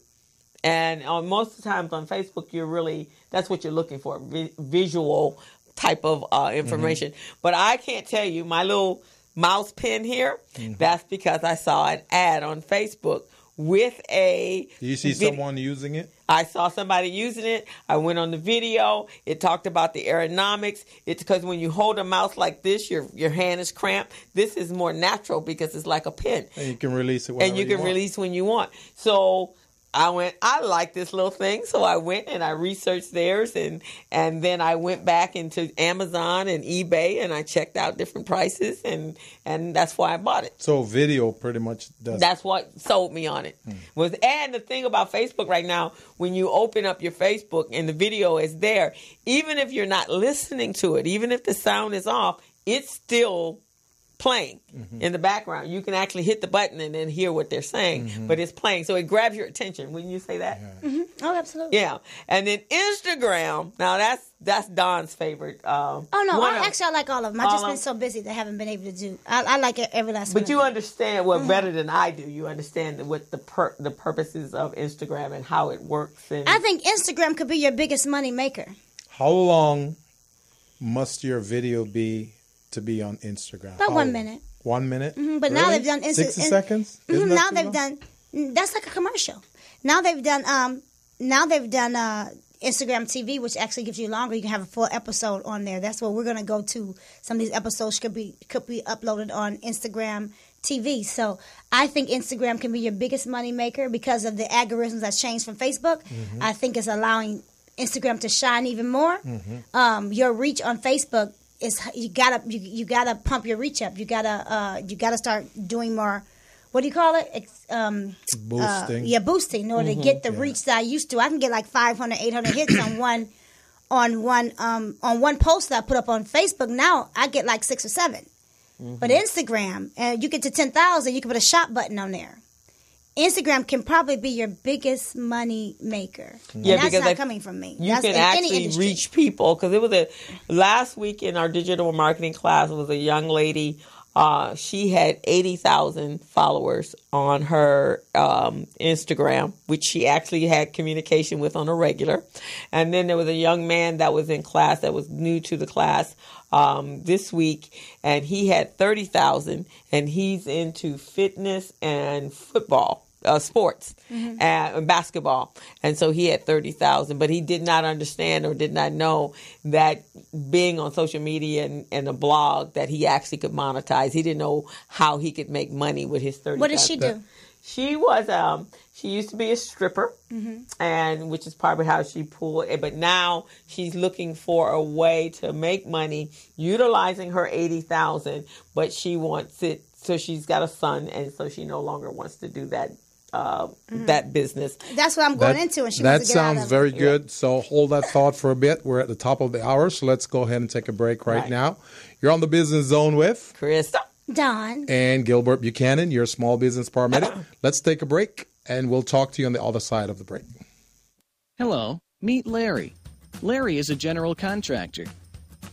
and most of the times on Facebook that's what you're looking for, visual type of information. But I can't tell you, my little mouse pen here, that's because I saw an ad on Facebook with a... Do you see someone using it? I saw somebody using it. I went on the video. It talked about the ergonomics. It's because when you hold a mouse like this, your hand is cramped. This is more natural because it's like a pen. And you can release it whenever you want. And you can release when you want. So I like this little thing. So I went and I researched theirs, and then I went back into Amazon and eBay, and I checked out different prices, and that's why I bought it. So video pretty much does. That's what sold me on it. And the thing about Facebook right now, when you open up your Facebook and the video is there, even if you're not listening to it, even if the sound is off, it's still playing in the background. You can actually hit the button and then hear what they're saying, but it's playing. So it grabs your attention. Wouldn't you say that? Oh, absolutely. Yeah. And then Instagram, now that's Don's favorite. I like all of them. I've just been so busy that I haven't been able to do. I like it every last one. But you understand better than I do. You understand what the purposes of Instagram and how it works. And I think Instagram could be your biggest money maker. How long must your video be to be on Instagram? About 1 minute. 1 minute? But now they've done 60 seconds? Now they've done. That's like a commercial. Now they've done. Instagram TV, which actually gives you longer. You can have a full episode on there. That's what we're going to go to. Some of these episodes could be uploaded on Instagram TV. So I think Instagram can be your biggest money maker because of the algorithms that's changed from Facebook. I think it's allowing Instagram to shine even more. Your reach on Facebook is you gotta pump your reach up. You gotta start doing more. What do you call it? Boosting. Boosting in order to get the reach that I used to. I can get like 500, 800 hits on one post that I put up on Facebook. Now I get like 6 or 7. But Instagram, you get to 10,000, you can put a shop button on there. Instagram can probably be your biggest money maker. Yeah, and that's because not coming from me. You That's can in any actually industry. reach people. Because it was last week in our digital marketing class was a young lady. She had 80,000 followers on her Instagram, which she actually had communication with on a regular. And then there was a young man that was in class that was new to the class this week, and he had 30,000, and he's into fitness and football. Sports and basketball. And so he had 30,000, but he did not understand or did not know that being on social media and a blog that he actually could monetize. He didn't know how he could make money with his 30,000. What did she do? She was, she used to be a stripper, and which is probably how she pulled it. But now she's looking for a way to make money utilizing her 80,000, but she wants it. So she's got a son, and so she no longer wants to do that. That business. That's what I'm going into. And that sounds very good. So hold that thought for a bit. We're at the top of the hour, so let's go ahead and take a break right now. You're on the Business Zone with Krista Dawn. And Gilbert Buchanan, your small business paramedic. Let's take a break, and we'll talk to you on the other side of the break. Hello, meet Larry. Larry is a general contractor.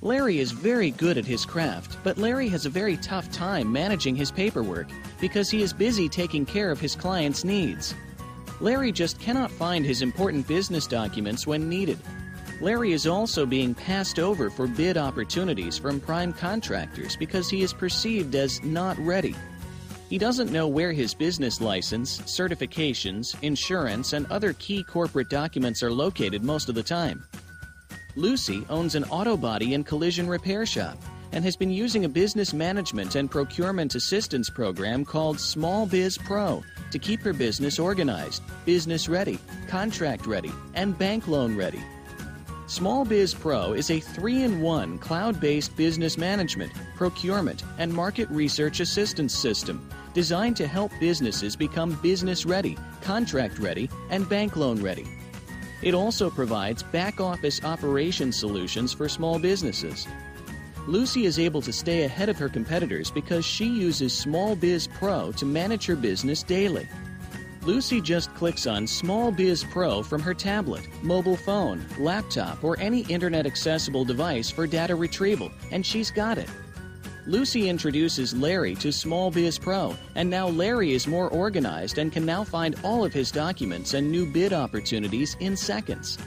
Larry is very good at his craft, but Larry has a very tough time managing his paperwork because he is busy taking care of his clients' needs. Larry just cannot find his important business documents when needed. Larry is also being passed over for bid opportunities from prime contractors because he is perceived as not ready. He doesn't know where his business license, certifications, insurance, and other key corporate documents are located most of the time. Lucy owns an auto body and collision repair shop and has been using a business management and procurement assistance program called Small Biz Pro to keep her business organized, business ready, contract ready, and bank loan ready. Small Biz Pro is a 3-in-1 cloud-based business management, procurement, and market research assistance system designed to help businesses become business ready, contract ready, and bank loan ready. It also provides back-office operation solutions for small businesses. Lucy is able to stay ahead of her competitors because she uses Small Biz Pro to manage her business daily. Lucy just clicks on Small Biz Pro from her tablet, mobile phone, laptop, or any internet-accessible device for data retrieval, and she's got it. Lucy introduces Larry to Small Biz Pro, and now Larry is more organized and can now find all of his documents and new bid opportunities in seconds.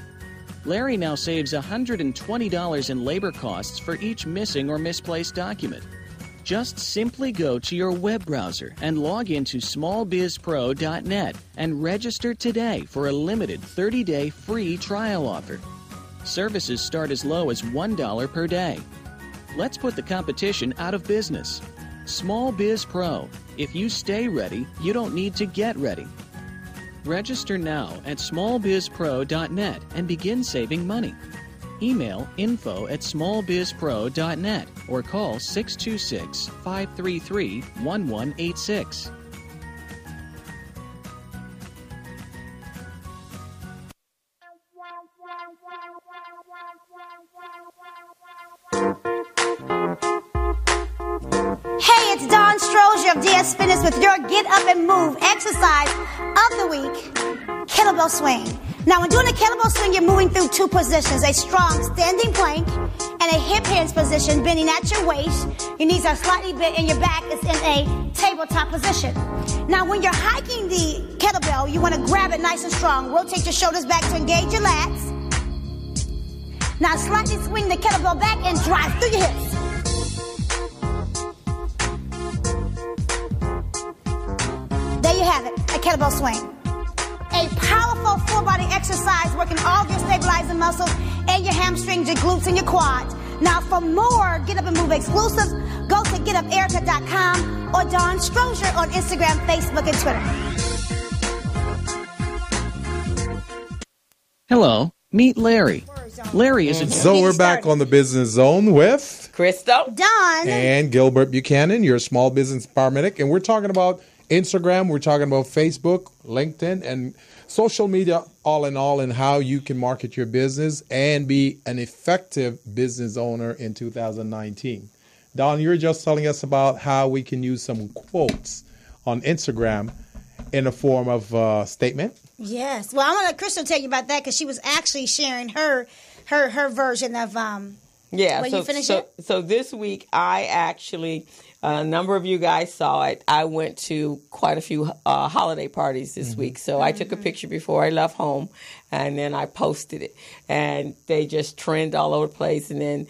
Larry now saves $120 in labor costs for each missing or misplaced document. Just simply go to your web browser and log into smallbizpro.net and register today for a limited 30-day free trial offer. Services start as low as $1 per day. Let's put the competition out of business. Small Biz Pro. If you stay ready, you don't need to get ready. Register now at smallbizpro.net and begin saving money. Email info@smallbizpro.net or call 626-533-1186. Hey, it's Dawn Strozier of DS Fitness with your Get Up and Move exercise of the week, Kettlebell Swing. Now, when doing a kettlebell swing, you're moving through two positions, a strong standing plank and a hip hinge position, bending at your waist. Your knees are slightly bent and your back is in a tabletop position. Now, when you're hiking the kettlebell, you want to grab it nice and strong. Rotate your shoulders back to engage your lats. Now, slightly swing the kettlebell back and drive through your hips. There you have it, a kettlebell swing. A powerful full body exercise working all of your stabilizing muscles and your hamstrings, your glutes, and your quads. Now, for more Get Up and Move exclusives, go to getuperica.com or Dawn Strozier on Instagram, Facebook, and Twitter. Hello, meet Larry. Larry is a... So we're back on the Business Zone with Crystal, Dawn, and Gilbert Buchanan, your small business paramedic. And we're talking about Instagram, we're talking about Facebook, LinkedIn, and social media all in all, and how you can market your business and be an effective business owner in 2019. Don, you were just telling us about how we can use some quotes on Instagram in the form of a statement. Yes. Well, I want to let Crystal tell you about that because she was actually sharing her version of yeah. Will you finish it? So this week I actually, a number of you guys saw it. I went to quite a few holiday parties this week. So I took a picture before I left home, and then I posted it. And they just trend all over the place. And then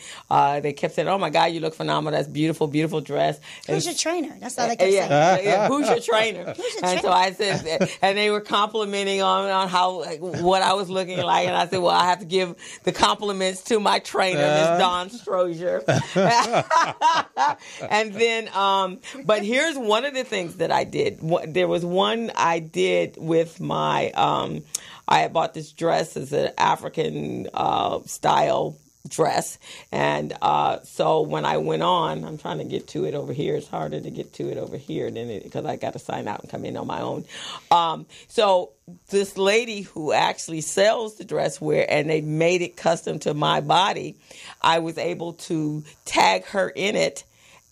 they kept saying, "Oh my God, you look phenomenal. That's beautiful, beautiful dress." Who's your trainer? That's all they kept saying. Yeah, who's your trainer? And so I said, and they were complimenting on how what I was looking like. And I said, well, I have to give the compliments to my trainer, Miss Dawn Strozier. And then, but here's one of the things that I did. There was one I did with my, I had bought this dress as an African style dress. And so when I went on, I'm trying to get to it over here. It's harder to get to it over here than it, because I got to sign out and come in on my own. So this lady who actually sells the dress wear, and they made it custom to my body, I was able to tag her in it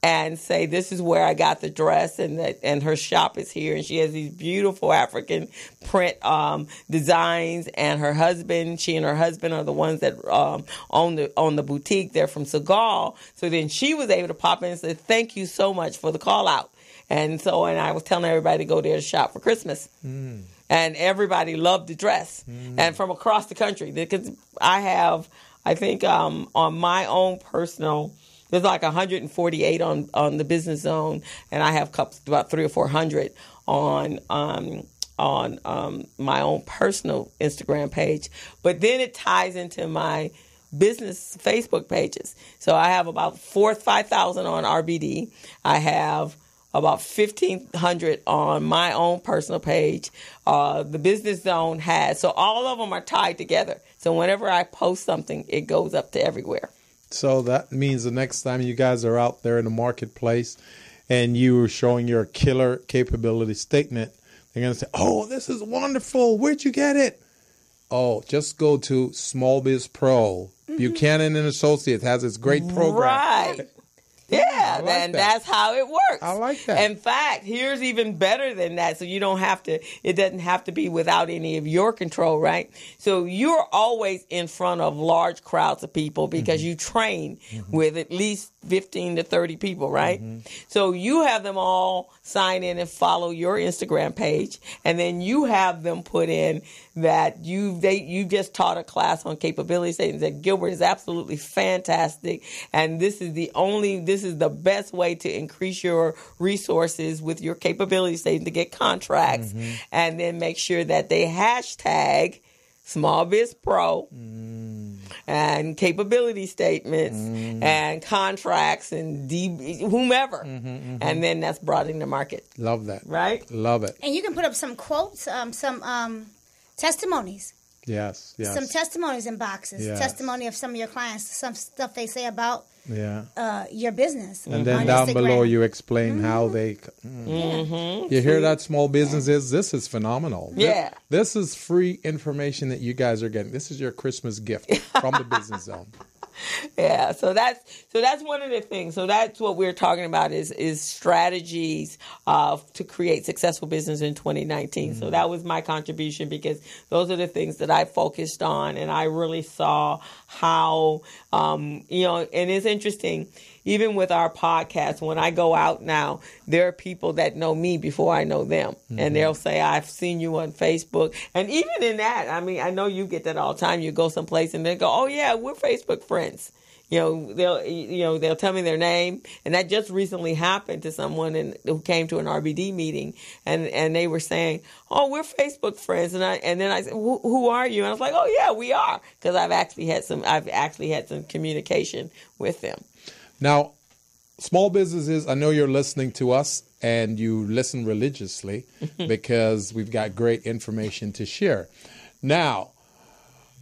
and say, this is where I got the dress, and her shop is here, and she has these beautiful African print designs, and she and her husband are the ones that own the boutique. They're from Segal. So then she was able to pop in and say, thank you so much for the call out. And I was telling everybody to go there to shop for Christmas. And everybody loved the dress. And from across the country. Because I think on my own personal, there's like 148 on the Business Zone, and I have about 300 or 400 on my own personal Instagram page. But then it ties into my business Facebook pages. So I have about 5,000 on RBD. I have about 1,500 on my own personal page. The Business Zone has, so all of them are tied together. So whenever I post something, it goes up to everywhere. So that means the next time you guys are out there in the marketplace and you are showing your killer capability statement, they're going to say, oh, this is wonderful. Where'd you get it? Oh, just go to Small Biz Pro. Buchanan and Associates has its great program. Right. Yeah, and that's how it works. I like that. In fact, here's even better than that. So it doesn't have to be without any of your control, right? So you're always in front of large crowds of people because you train with at least 15 to 30 people, right? So you have them all sign in and follow your Instagram page, and then you have them put in that you just taught a class on capability statements that Gilbert is absolutely fantastic, and this is the best way to increase your resources with your capability statement to get contracts, and then make sure that they hashtag Small Biz Pro and capability statements and contracts and whomever. And then that's broadening the market. Love that. Right? Love it. And you can put up some quotes, some testimonies. Yes. Some testimonies in boxes. Yes. Testimony of some of your clients, some stuff they say about your business. And then down below you explain how they... You hear that, small businesses? This is phenomenal. Yeah. This is free information that you guys are getting. This is your Christmas gift from the Business Zone. Yeah, so that's one of the things. So that's what we're talking about is strategies to create successful business in 2019. So that was my contribution because those are the things that I focused on, and I really saw how and it's interesting. Even with our podcast, when I go out now, there are people that know me before I know them. And they'll say, I've seen you on Facebook. And even in that, I mean, I know you get that all the time. You go someplace and they go, oh, yeah, we're Facebook friends. They'll tell me their name. And that just recently happened to someone who came to an RBD meeting. And they were saying, oh, we're Facebook friends. And then I said, who are you? And I was like, oh, yeah, we are. Because I've actually had some communication with them. Now, small businesses, I know you're listening to us and you listen religiously because we've got great information to share. Now,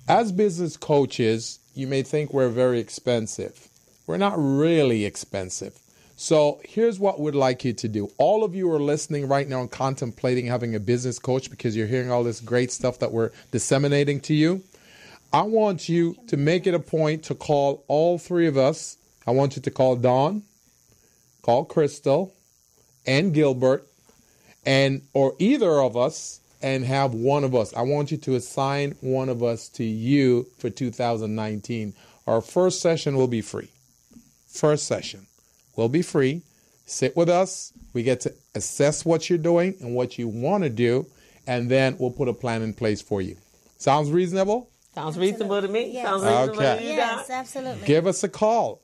as business coaches, you may think we're very expensive. We're not really expensive. So here's what we'd like you to do. All of you are listening right now and contemplating having a business coach because you're hearing all this great stuff that we're disseminating to you. I want you to make it a point to call all three of us. I want you to call Dawn, call Crystal, and Gilbert, or either of us, and have one of us. I want you to assign one of us to you for 2019. Our first session will be free. First session will be free. Sit with us. We get to assess what you're doing and what you want to do, and then we'll put a plan in place for you. Sounds reasonable? Sounds reasonable to me. Yes. Sounds reasonable to you, Yes, Don? absolutely. Give us a call.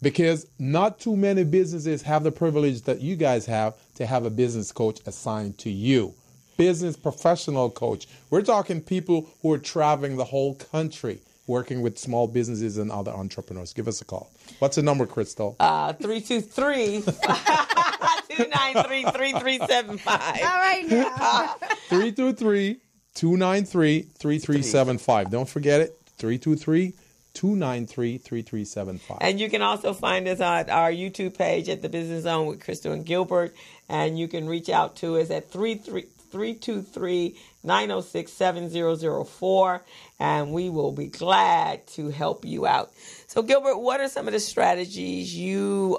Because not too many businesses have the privilege that you guys have to have a business coach assigned to you. Business professional coach. We're talking people who are traveling the whole country working with small businesses and other entrepreneurs. Give us a call. What's the number, Crystal? 323-293-3375. All right now. 323-293-3375. Don't forget it. 323-293-3375. And you can also find us on our YouTube page at The Business Zone with Crystal and Gilbert. And you can reach out to us at 323-906-7004. And we will be glad to help you out. So, Gilbert, what are some of the strategies you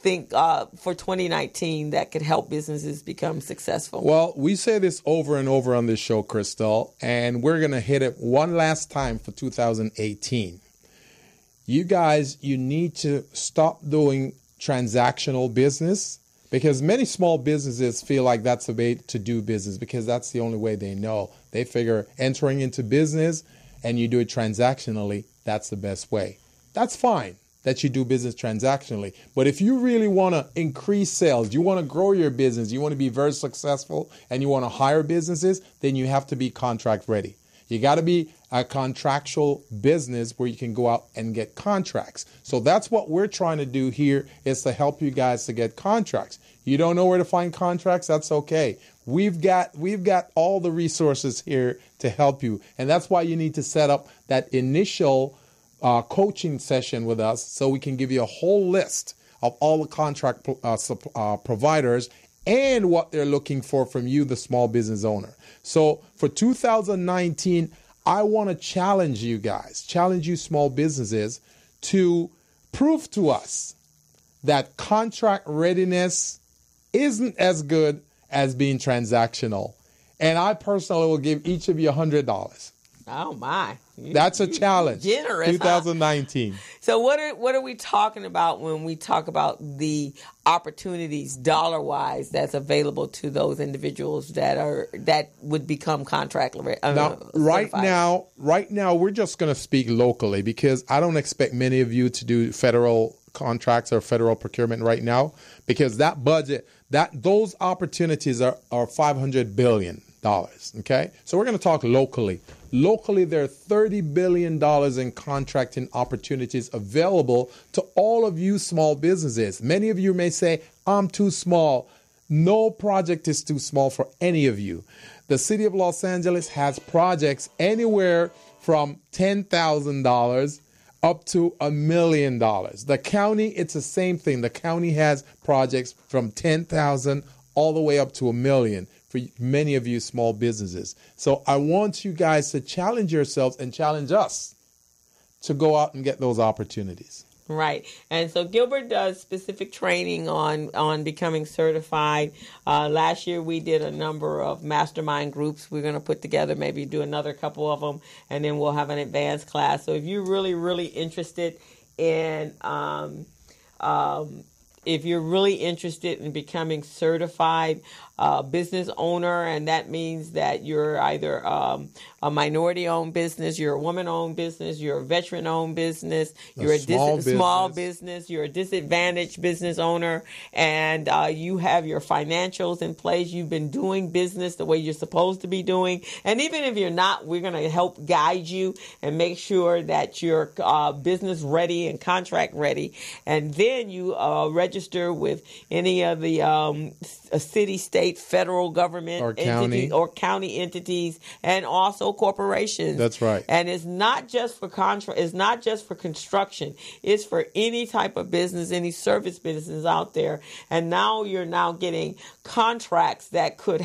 think for 2019 that could help businesses become successful? Well, we say this over and over on this show, Crystal, and we're going to hit it one last time for 2018. You guys, you need to stop doing transactional business, because many small businesses feel like that's the way to do business because that's the only way they know. They figure entering into business and you do it transactionally, that's the best way. That's fine that you do business transactionally. But if you really want to increase sales, you want to grow your business, you want to be very successful, and you want to hire businesses, then you have to be contract ready. You got to be a contractual business where you can go out and get contracts. So that's what we're trying to do here, is to help you guys to get contracts. You don't know where to find contracts? That's okay. We've got all the resources here to help you. And that's why you need to set up that initial coaching session with us so we can give you a whole list of all the contract providers and what they're looking for from you, the small business owner. So for 2019, I want to challenge you guys, challenge you small businesses to prove to us that contract readiness isn't as good as being transactional. And I personally will give each of you $100. Oh, my. That's a challenge. Generous. 2019. Huh? So what are we talking about when we talk about the opportunities dollar-wise that's available to those individuals that would become contract right now we're just going to speak locally, because I don't expect many of you to do federal contracts or federal procurement right now, because that budget, those opportunities are $500 billion. Okay, so we're going to talk locally. Locally, there are $30 billion in contracting opportunities available to all of you small businesses. Many of you may say, I'm too small. No project is too small for any of you. The city of Los Angeles has projects anywhere from $10,000 up to $1 million. The county, it's the same thing. The county has projects from $10,000 all the way up to $1 million. For many of you small businesses. So I want you guys to challenge yourselves and challenge us to go out and get those opportunities. Right. And so Gilbert does specific training on becoming certified. Last year we did a number of mastermind groups. We're going to put together, maybe do another couple of them, and then we'll have an advanced class. So if you're really, really interested in becoming certified business owner, and that means that you're either a minority-owned business, you're a woman-owned business, you're a veteran-owned business, you're a small business, you're a disadvantaged business owner, and you have your financials in place, you've been doing business the way you're supposed to be doing, and even if you're not, we're going to help guide you and make sure that you're business ready and contract ready, and then you register with any of the city, state, federal government or entities, or county entities, and also corporations. That's right. And it's not just for it's not just for construction. It's for any type of business, any service business out there. And now you're getting contracts that could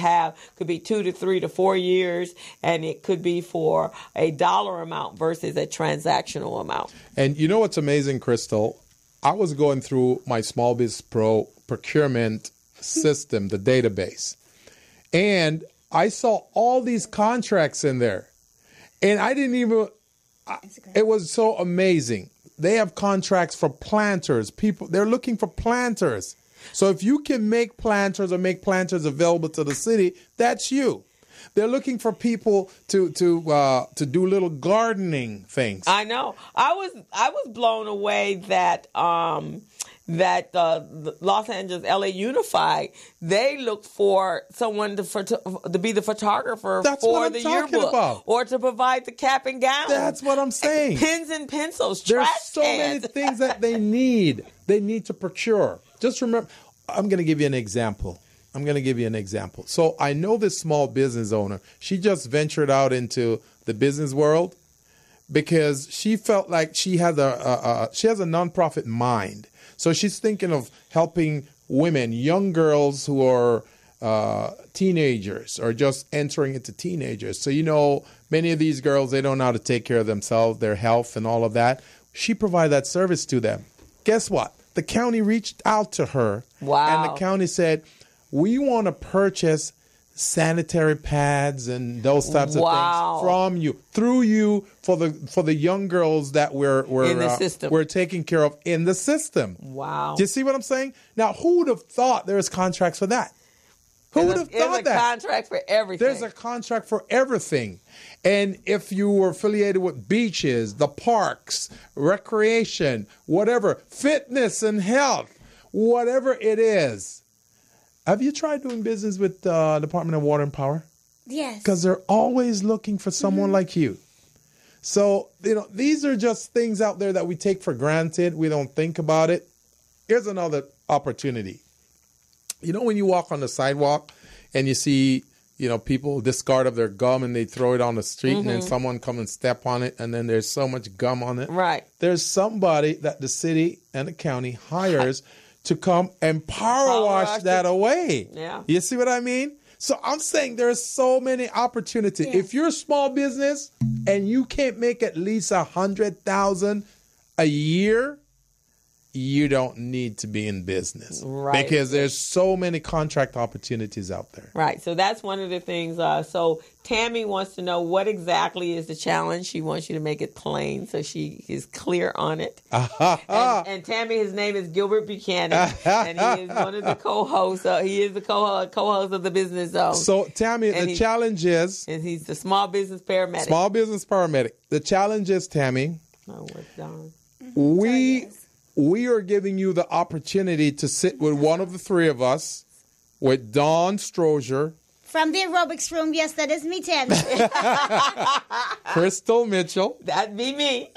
be 2 to 3 to 4 years, and it could be for a dollar amount versus a transactional amount. And you know what's amazing, Crystal? I was going through my Small Biz Pro procurement system, the database, and I saw all these contracts in there, and I didn't even, it was so amazing. They have contracts for planters. People, they're looking for planters. So if you can make planters or make planters available to the city, that's you. They're looking for people to do little gardening things. I know. I was blown away that the Los Angeles LA Unified, they look for someone to be the photographer for the yearbook, or to provide the cap and gown. That's what I'm saying. Pens and pencils, There's trash so cans. many things that they need. They need to procure. Just remember, I'm going to give you an example. So I know this small business owner. She just ventured out into the business world because she felt like she has a nonprofit mind. So she's thinking of helping women, young girls who are teenagers or just entering into teenagers. So, many of these girls, they don't know how to take care of themselves, their health and all of that. She provided that service to them. Guess what? the county reached out to her. Wow. And the county said, we want to purchase sanitary pads and those types of things from you, through you, for the young girls that we're in the system. We're taking care of in the system. Wow. Do you see what I'm saying? Now, who would have thought there was contracts for that? Who would have thought that? There's a contract for everything. There's a contract for everything. And if you were affiliated with beaches, the parks, recreation, whatever, fitness and health, whatever it is. Have you tried doing business with the Department of Water and Power? Yes. Because they're always looking for someone like you. So, these are just things out there that we take for granted. We don't think about it. Here's another opportunity. When you walk on the sidewalk and you see, people discard of their gum and they throw it on the street and then someone come and step on it and then there's so much gum on it. Right. There's somebody that the city and the county hires to come and power wash that away. Yeah. You see what I mean? So I'm saying there's so many opportunities. Yes. If you're a small business and you can't make at least $100,000 a year, you don't need to be in business. Right. Because there's so many contract opportunities out there. Right. So that's one of the things. So Tammy wants to know what exactly is the challenge. She wants you to make it plain so she is clear on it. And Tammy, his name is Gilbert Buchanan, and he is one of the co-hosts. He is the co-host of the Business Zone. So Tammy, the challenge is... And he's the small business paramedic. Small business paramedic. The challenge is, Tammy... Oh, what's done? We are giving you the opportunity to sit with one of the three of us, with Dawn Strozier. From the aerobics room, yes, that is me, Tammy. Crystal Mitchell. That'd be me.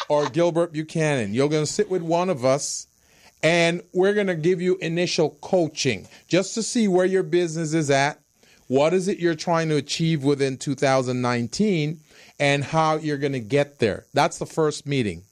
Or Gilbert Buchanan. You're going to sit with one of us, and we're going to give you initial coaching just to see where your business is at, what is it you're trying to achieve within 2019, and how you're going to get there. That's the first meeting.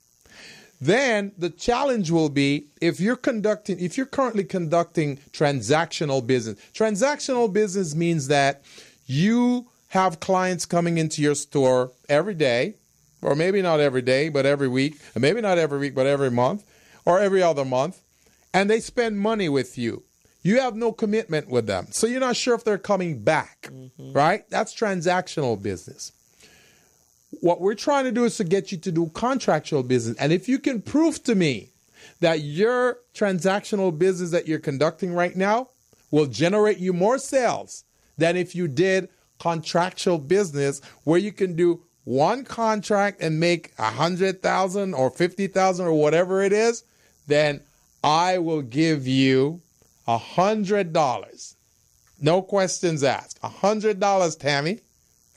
Then the challenge will be if you're currently conducting transactional business. Transactional business means that you have clients coming into your store every day, or maybe not every day, but every week, and maybe not every week, but every month, or every other month, and they spend money with you. You have no commitment with them, so you're not sure if they're coming back, right? That's transactional business. What we're trying to do is to get you to do contractual business. And if you can prove to me that your transactional business that you're conducting right now will generate you more sales than if you did contractual business where you can do one contract and make $100,000 or $50,000 or whatever it is, then I will give you $100. No questions asked. $100, Tammy.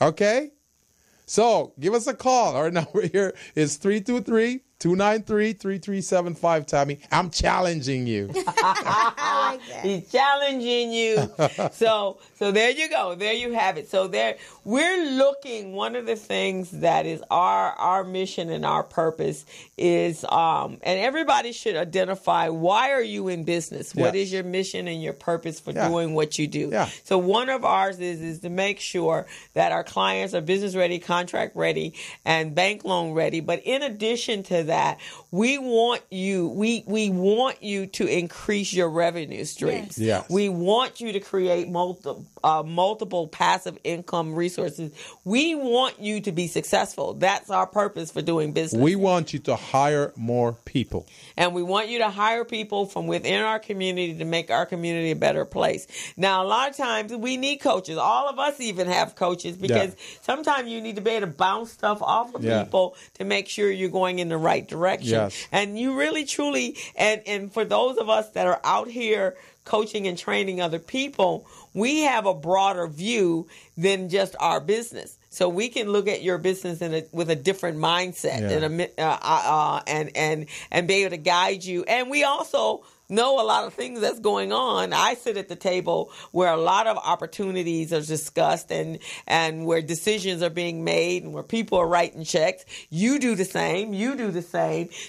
Okay? So give us a call. Our number here is 323-293-3375, Tammy. I'm challenging you. I like that. He's challenging you. So there you go. There you have it. So we're looking, one of the things that is our mission and our purpose is, and everybody should identify, why are you in business? What is your mission and your purpose for doing what you do? Yeah. So one of ours is to make sure that our clients are business ready, contract ready, and bank loan ready. But in addition to that, we want you to increase your revenue streams. Yes. We want you to create multiple passive income resources. We want you to be successful. That's our purpose for doing business. We want you to hire more people. And we want you to hire people from within our community to make our community a better place. Now, a lot of times we need coaches. All of us even have coaches because sometimes you need to be able to bounce stuff off of people to make sure you're going in the right direction. Yes. And you really, truly, and for those of us that are out here coaching and training other people, we have a broader view than just our business. So we can look at your business with a different mindset and be able to guide you. And we also know a lot of things that's going on. I sit at the table where a lot of opportunities are discussed and where decisions are being made and where people are writing checks. You do the same.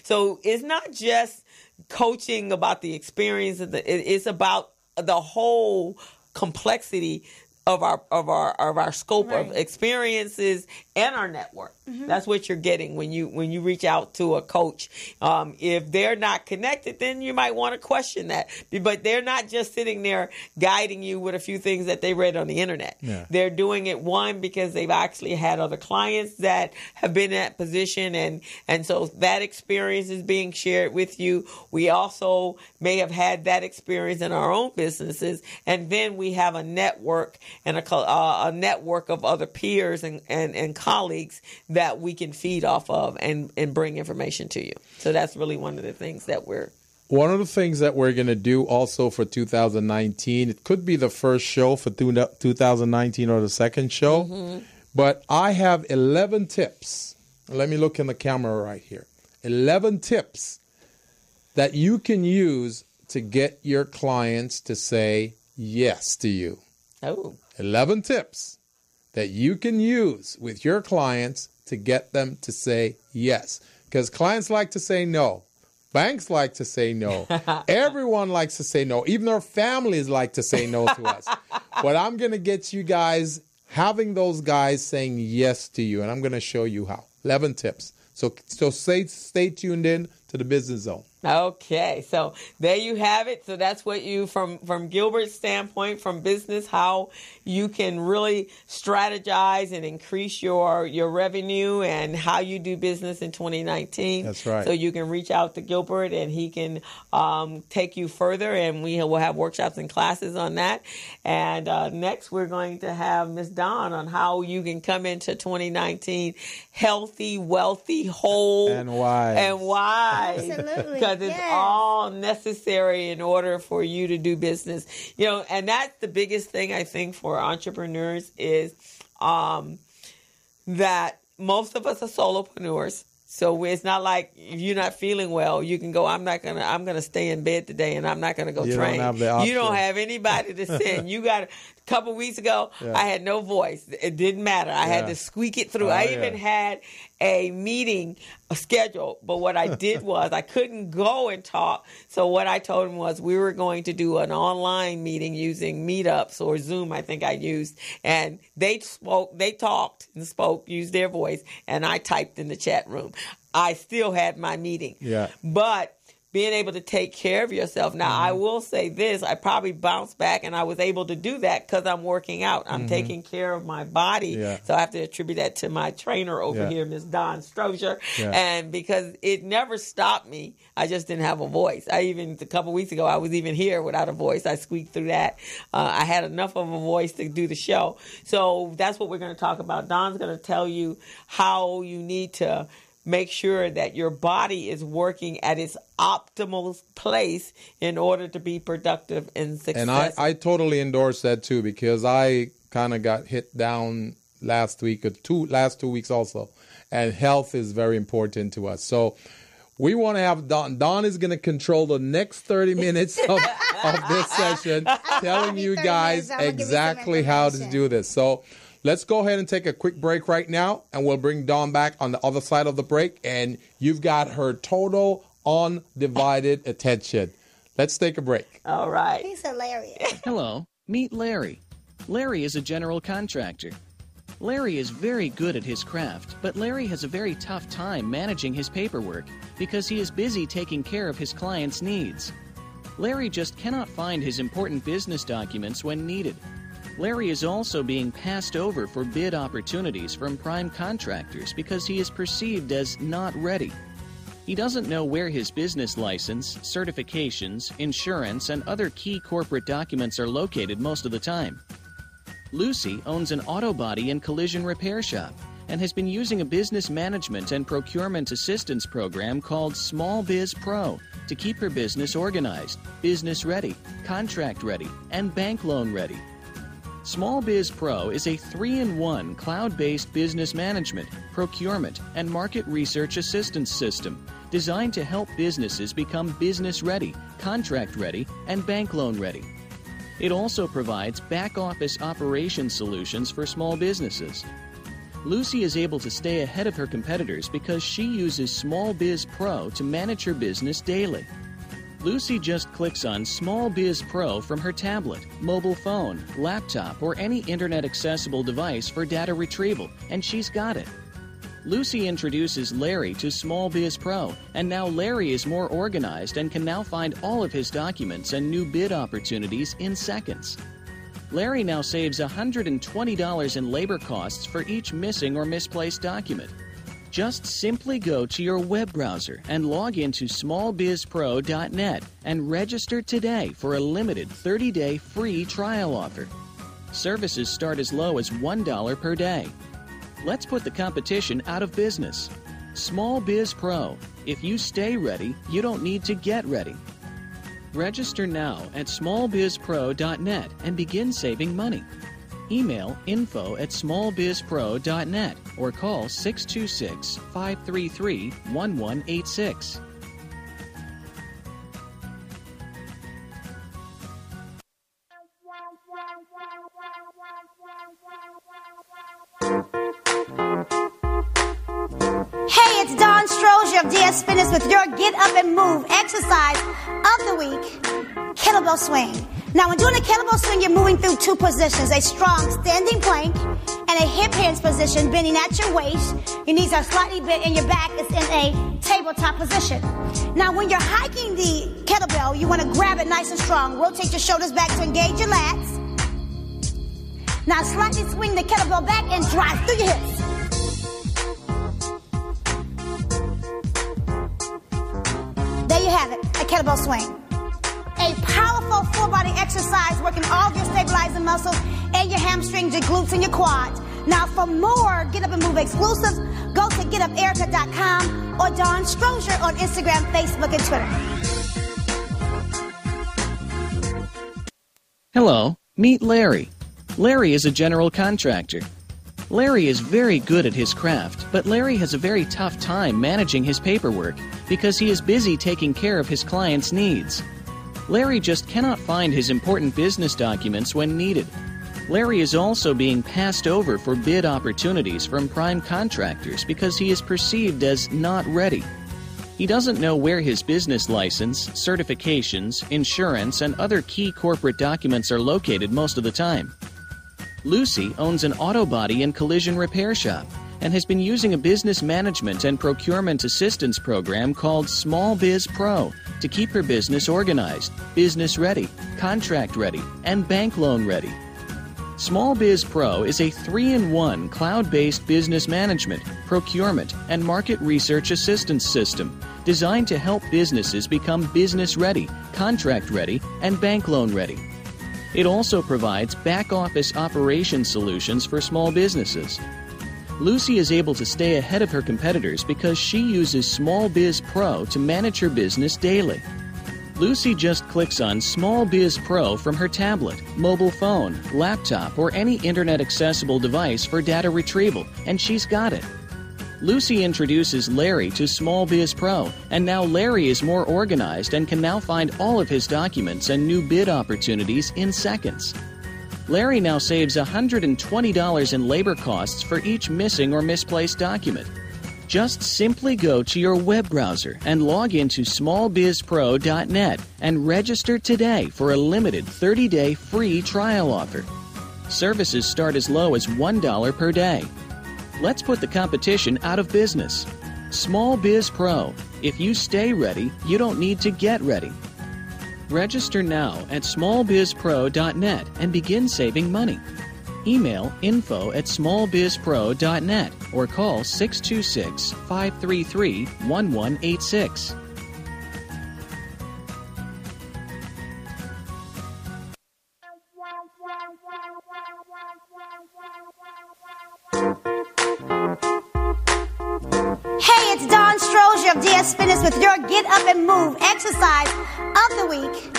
So it's not just coaching about the experience. It's about the whole complexity of our scope Right. of experiences and our network. That's what you're getting when you reach out to a coach. If they're not connected, then you might want to question that. But they're not just sitting there guiding you with a few things that they read on the internet. Yeah. They're doing it, one, because they've actually had other clients that have been in that position, and so that experience is being shared with you. We also may have had that experience in our own businesses, and then we have a network and a network of other peers and colleagues that we can feed off of and bring information to you. So that's really one of the things that we're... One of the things that we're going to do also for 2019, it could be the first show for 2019 or the second show, but I have 11 tips. Let me look in the camera right here. 11 tips that you can use to get your clients to say yes to you. Oh. 11 tips that you can use with your clients to get them to say yes. Because clients like to say no. Banks like to say no. Everyone likes to say no. Even our families like to say no to us. But I'm going to get you guys having those guys saying yes to you. And I'm going to show you how. 11 tips. So stay tuned in to the Business Zone. Okay, so there you have it. So that's what you, from Gilbert's standpoint, from business, how you can really strategize and increase your revenue and how you do business in 2019. That's right. So you can reach out to Gilbert and he can take you further, and we will have workshops and classes on that. And next we're going to have Ms. Dawn on how you can come into 2019 healthy, wealthy, whole, And wise. Absolutely. Because it's all necessary in order for you to do business. You know, and that's the biggest thing I think for entrepreneurs is that most of us are solopreneurs. So it's not like if you're not feeling well, you can go, I'm gonna stay in bed today and I'm not gonna go train. You don't have anybody to send. You got a couple weeks ago, I had no voice. It didn't matter. I had to squeak it through. I even had a meeting scheduled, but what I did was I couldn't go and talk. So what I told him was we were going to do an online meeting using Meetups or Zoom, I think I used. And they talked and spoke, used their voice, and I typed in the chat room. I still had my meeting. Yeah. But being able to take care of yourself. Now, I will say this, I probably bounced back and I was able to do that because I'm working out. I'm taking care of my body. Yeah. So I have to attribute that to my trainer over here, Ms. Dawn Strozier. Yeah. And because it never stopped me, I just didn't have a voice. A couple weeks ago, I was even here without a voice. I squeaked through that. I had enough of a voice to do the show. So that's what we're going to talk about. Dawn's going to tell you how you need to make sure that your body is working at its optimal place in order to be productive and successful. And I totally endorse that too, because I kind of got hit down last 2 weeks also. And health is very important to us. So we want to have Dawn. Dawn is going to control the next 30 minutes of this session, telling you guys exactly how to do this. So let's go ahead and take a quick break right now, and we'll bring Dawn back on the other side of the break, and you've got her total undivided attention. Let's take a break. All right. He's hilarious. Hello, meet Larry. Larry is a general contractor. Larry is very good at his craft, but Larry has a very tough time managing his paperwork because he is busy taking care of his clients' needs. Larry just cannot find his important business documents when needed. Larry is also being passed over for bid opportunities from prime contractors because he is perceived as not ready. He doesn't know where his business license, certifications, insurance, and other key corporate documents are located most of the time. Lucy owns an auto body and collision repair shop and has been using a business management and procurement assistance program called Small Biz Pro to keep her business organized, business ready, contract ready, and bank loan ready. Small Biz Pro is a 3-in-1 cloud-based business management, procurement, and market research assistance system designed to help businesses become business ready, contract ready, and bank loan ready. It also provides back-office operation solutions for small businesses. Lucy is able to stay ahead of her competitors because she uses Small Biz Pro to manage her business daily. Lucy just clicks on Small Biz Pro from her tablet, mobile phone, laptop, or any internet-accessible device for data retrieval, and she's got it. Lucy introduces Larry to Small Biz Pro, and now Larry is more organized and can now find all of his documents and new bid opportunities in seconds. Larry now saves $120 in labor costs for each missing or misplaced document. Just simply go to your web browser and log into smallbizpro.net and register today for a limited 30-day free trial offer. Services start as low as $1 per day. Let's put the competition out of business. Small Biz Pro. If you stay ready, you don't need to get ready. Register now at smallbizpro.net and begin saving money. Email info@smallbizpro.net or call 626-533-1186. Hey, it's Dawn Strozier of DS Fitness with your Get Up and Move exercise of the week, Kettlebell Swing. Now, when doing a kettlebell swing, you're moving through two positions, a strong standing plank and a hip hinge position, bending at your waist. Your knees are slightly bent and your back is in a tabletop position. Now, when you're hiking the kettlebell, you want to grab it nice and strong. Rotate your shoulders back to engage your lats. Now, slightly swing the kettlebell back and drive through your hips. There you have it, a kettlebell swing. A powerful full body exercise working all of your stabilizing muscles and your hamstrings, your glutes, and your quads. Now, for more Get Up and Move exclusives, go to getuperica.com or Dawn Strozier on Instagram, Facebook, and Twitter. Hello, meet Larry. Larry is a general contractor. Larry is very good at his craft, but Larry has a very tough time managing his paperwork because he is busy taking care of his clients' needs. Larry just cannot find his important business documents when needed. Larry is also being passed over for bid opportunities from prime contractors because he is perceived as not ready. He doesn't know where his business license, certifications, insurance, and other key corporate documents are located most of the time. Lucy owns an auto body and collision repair shop and has been using a business management and procurement assistance program called Small Biz Pro to keep her business organized, business ready, contract ready, and bank loan ready. Small Biz Pro is a 3-in-1 cloud-based business management, procurement, and market research assistance system designed to help businesses become business ready, contract ready, and bank loan ready. It also provides back-office operation solutions for small businesses. Lucy is able to stay ahead of her competitors because she uses Small Biz Pro to manage her business daily. Lucy just clicks on Small Biz Pro from her tablet, mobile phone, laptop, or any internet-accessible device for data retrieval, and she's got it. Lucy introduces Larry to Small Biz Pro, and now Larry is more organized and can now find all of his documents and new bid opportunities in seconds. Larry now saves $120 in labor costs for each missing or misplaced document. Just simply go to your web browser and log into smallbizpro.net and register today for a limited 30-day free trial offer. Services start as low as $1 per day. Let's put the competition out of business. Small Biz Pro. If you stay ready, you don't need to get ready. Register now at smallbizpro.net and begin saving money. Email info@smallbizpro.net or call 626-533-1186. Hey, it's Dawn Strozier of DS Fitness with your Get Up and Move exercise of the week,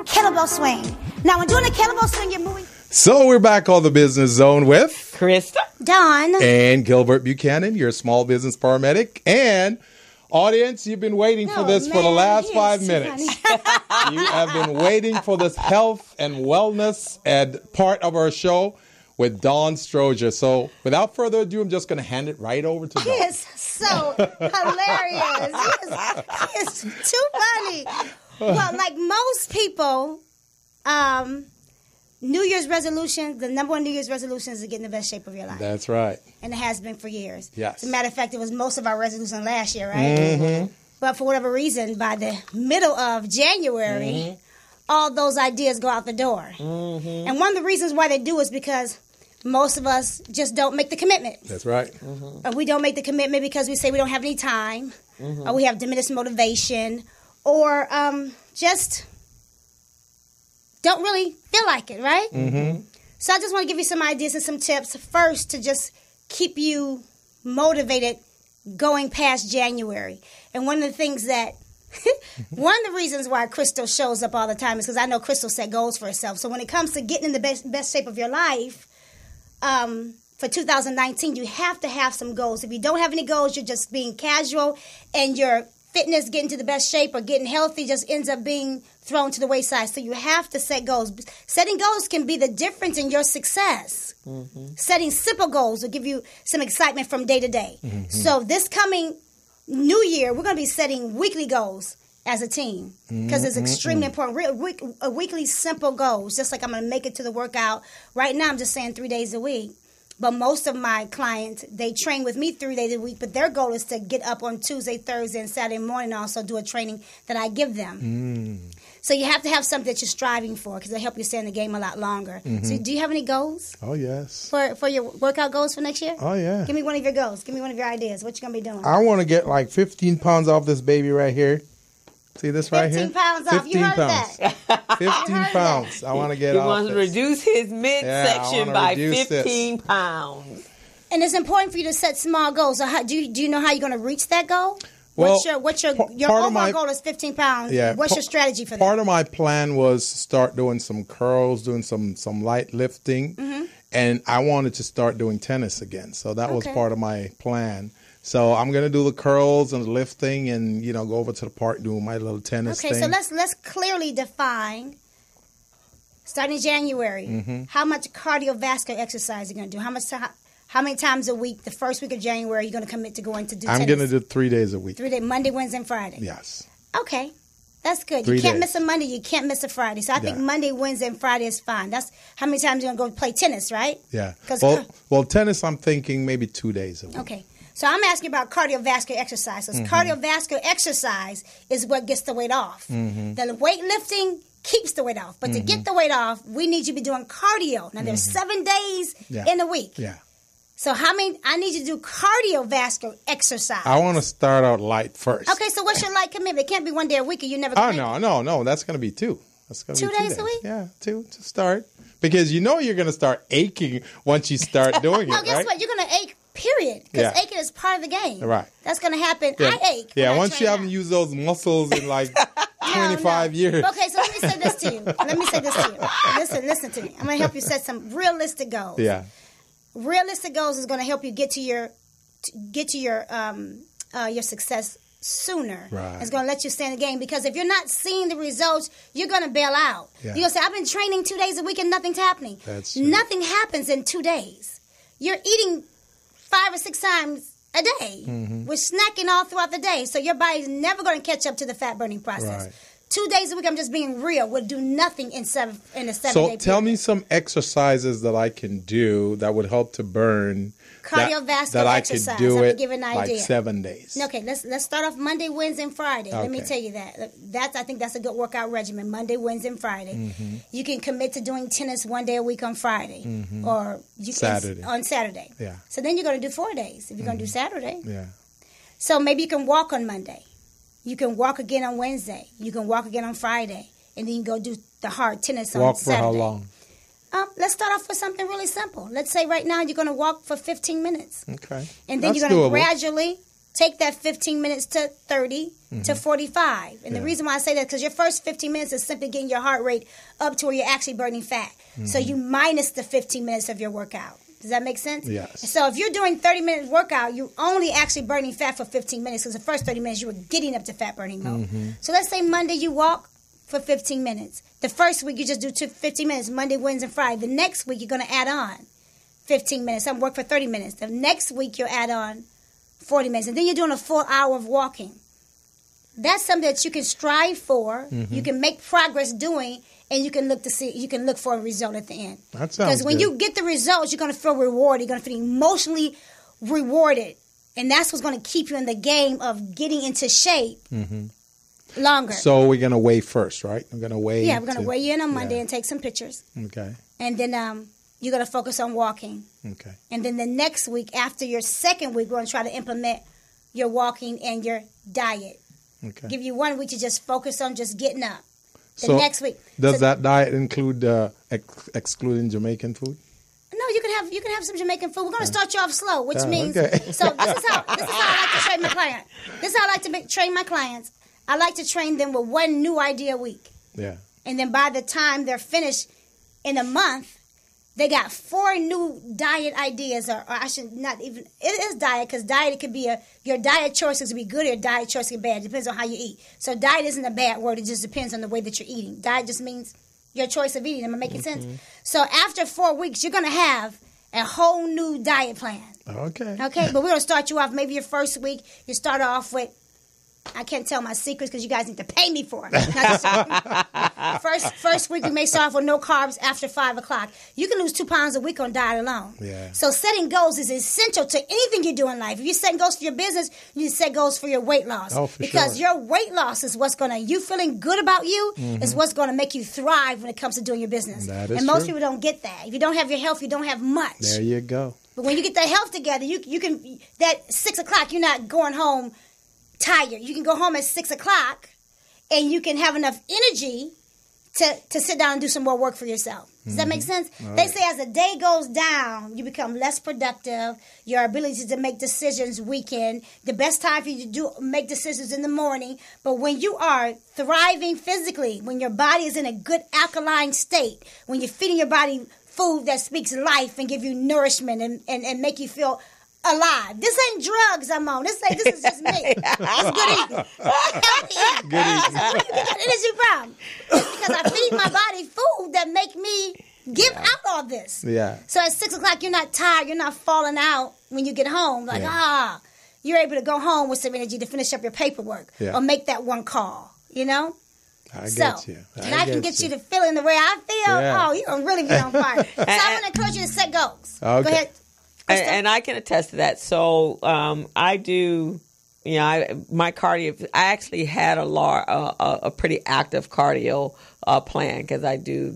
Kettlebell Swing. Now, when doing a kettlebell swing, you're moving. So we're back on the Business Zone with Krista, Dawn, and Gilbert Buchanan, your small business paramedic. And audience, you've been waiting for this for the last 5 minutes. You have been waiting for this health and wellness and part of our show with Dawn Strozier. So without further ado, I'm just going to hand it right over to Dawn. He is so hilarious. He is too funny. Well, like most people, New Year's resolution, the number one New Year's resolution is to get in the best shape of your life. That's right. And it has been for years. Yes. As a matter of fact, it was most of our resolution last year, right? Mm-hmm. But for whatever reason, by the middle of January, all those ideas go out the door. Mm-hmm. And one of the reasons why they do is because most of us just don't make the commitment. That's right. Or we don't make the commitment because we say we don't have any time, or we have diminished motivation, or just don't really feel like it, right? Mm-hmm. So I just want to give you some ideas and some tips first to just keep you motivated going past January. And one of the things that, one of the reasons why Crystal shows up all the time is because I know Crystal set goals for herself. So when it comes to getting in the best shape of your life, for 2019, you have to have some goals. If you don't have any goals, you're just being casual, and your fitness, getting to the best shape or getting healthy just ends up being thrown to the wayside. So you have to set goals. Setting goals can be the difference in your success. Setting simple goals will give you some excitement from day to day. So this coming new year, we're going to be setting weekly goals as a team because it's extremely important. Weekly simple goals, just like I'm going to make it to the workout. Right now, I'm just saying 3 days a week. But most of my clients, they train with me 3 days a week, but their goal is to get up on Tuesday, Thursday, and Saturday morning and also do a training that I give them. So you have to have something that you're striving for because they help you stay in the game a lot longer. So do you have any goals? Oh, yes. For your workout goals for next year? Oh, yeah. Give me one of your goals. Give me one of your ideas. What you going to be doing? I want to get like 15 pounds off this baby right here. See this right here? 15 pounds off. You heard that. 15 pounds. I want to get He off wants to this. reduce his midsection by reduce 15 pounds. And it's important for you to set small goals. So do you know how you're going to reach that goal? Well, what's your part overall of my goal is 15 pounds. Yeah, What's your strategy for that? Part of my plan was to start doing some curls, doing some light lifting, and I wanted to start doing tennis again. So that was part of my plan. So I'm going to do the curls and the lifting and, go over to the park, do my little tennis thing. Okay, so let's clearly define, starting in January, how much cardiovascular exercise you're going to do. How many times a week, the first week of January, you're going to commit to going to do tennis? I'm going to do 3 days a week. 3 days, Monday, Wednesday, and Friday. Yes. Okay. That's good. 3 You can't days. miss a Monday. You can't miss a Friday. So I think Monday, Wednesday, and Friday is fine. That's how many times you're going to go play tennis, right? Yeah. 'Cause Well, tennis, I'm thinking maybe 2 days a week. Okay. So I'm asking about cardiovascular exercise. Because cardiovascular exercise is what gets the weight off. The weightlifting keeps the weight off. But to get the weight off, we need you to be doing cardio. Now, there's 7 days in a week. Yeah. So I need you to do cardiovascular exercise. I want to start out light first. Okay, so what's your light commitment? It can't be 1 day a week or you never Oh, commit. no. That's going to be 2. That's going to be 2 days a week? Yeah, 2 to start. Because you're going to start aching once you start doing No, it, guess right? what? You're going to ache, period. Because aching is part of the game. Right. That's going to happen. Yeah. I ache. Yeah, when I once you train haven't out. used those muscles in like 25 years. Okay, so let me say this to you. Listen to me. I'm going to help you set some realistic goals. Yeah. Realistic goals is going to help you get to your success sooner. Right. It's going to let you stay in the game because if you're not seeing the results, you're going to bail out. Yeah. You're going to say, I've been training 2 days a week and nothing's happening. That's true. Nothing happens in 2 days. You're eating 5 or 6 times a day. We're snacking all throughout the day. So your body's never going to catch up to the fat burning process. Right. 2 days a week, I'm just being real, would do nothing in a 7 day So tell me some exercises that I can do that would help to burn cardiovascular that I exercise. could do I'm it gonna give an idea. like 7 days. Okay, let's start off Monday, Wednesday, and Friday. Let me Okay. tell you that. I think that's a good workout regimen. Monday, Wednesday, and Friday. You can commit to doing tennis 1 day a week on Friday, or you Saturday. can on Saturday. Yeah. So then you're going to do 4 days if you're going to do Saturday. Yeah. So maybe you can walk on Monday. You can walk again on Wednesday. You can walk again on Friday, and then you can go do the hard tennis on Walk Saturday. for how long? Let's start off with something really simple. Let's say right now you're going to walk for 15 minutes. Okay. And then That's you're going to doable. gradually take that 15 minutes to 30 to 45. And the reason why I say that is because your first 15 minutes is simply getting your heart rate up to where you're actually burning fat. So you minus the 15 minutes of your workout. Does that make sense? Yes. So if you're doing 30-minute workout, you're only actually burning fat for 15 minutes because the first 30 minutes you were getting up to fat burning mode. So let's say Monday you walk for 15 minutes. The first week you just do 15 minutes, Monday, Wednesday, and Friday. The next week you're going to add on 15 minutes. I'm work for 30 minutes. The next week you'll add on 40 minutes. And then you're doing a full hour of walking. that's something that you can strive for, you can make progress doing, and you can look for a result at the end. That sounds Because when good. you get the results, you're going to feel rewarded. You're going to feel emotionally rewarded. And that's what's going to keep you in the game of getting into shape longer. So we're going to weigh first, right? We're going to weigh. Yeah, we're going to weigh you in on Monday and take some pictures. Okay. And then you're going to focus on walking. Okay. And then the next week, after your second week, we're going to try to implement your walking and your diet. Okay. Give you 1 week to just focus on just getting up. The So next week. Does that diet include excluding Jamaican food? No, you can have some Jamaican food. We're going to start you off slow, which means okay. so this is how I like to train my client. This is how I like to train my clients. I like to train them with one new idea a week. Yeah. And then by the time they're finished in a month, they got 4 new diet ideas, or I should not even. It is diet, because diet, it could be your diet choices could be good or your diet choices could be bad. It depends on how you eat. So diet isn't a bad word. It just depends on the way that you're eating. Diet just means your choice of eating. Am I making sense? So after 4 weeks, you're going to have a whole new diet plan. Okay. Okay, but we're going to start you off. Maybe your first week, you start off with, I can't tell my secrets because you guys need to pay me for it. First week, we may start off with no carbs after 5 o'clock. You can lose 2 pounds a week on diet alone. Yeah. So setting goals is essential to anything you do in life. If you're setting goals for your business, you need to set goals for your weight loss. Oh, for because sure. your weight loss is what's going to, you feeling good about you, is what's going to make you thrive when it comes to doing your business. That is and most true. people don't get that. If you don't have your health, you don't have much. There you go. But when you get that health together, you can, that 6 o'clock, you're not going home tired. You can go home at 6 o'clock and you can have enough energy to sit down and do some more work for yourself. Does that make sense? They say as the day goes down, you become less productive. Your ability to make decisions weaken. The best time for you to make decisions in the morning. But when you are thriving physically, when your body is in a good alkaline state, when you're feeding your body food that speaks life and give you nourishment and make you feel alive. This ain't drugs I'm on. This is just me. It's good eating. Healthy eating. Good eating. Where you get that energy from? It's because I feed my body food that make me give out all this. Yeah. So at 6 o'clock, you're not tired. You're not falling out when you get home. Like, you're able to go home with some energy to finish up your paperwork or make that one call, you know? I get you. And I can get you to feeling the way I feel. Yeah. Oh, you're going to really be on fire. So I want to encourage you to set goals. Okay. Go ahead. And I can attest to that. So I do, my cardio. I actually had a pretty active cardio plan because I do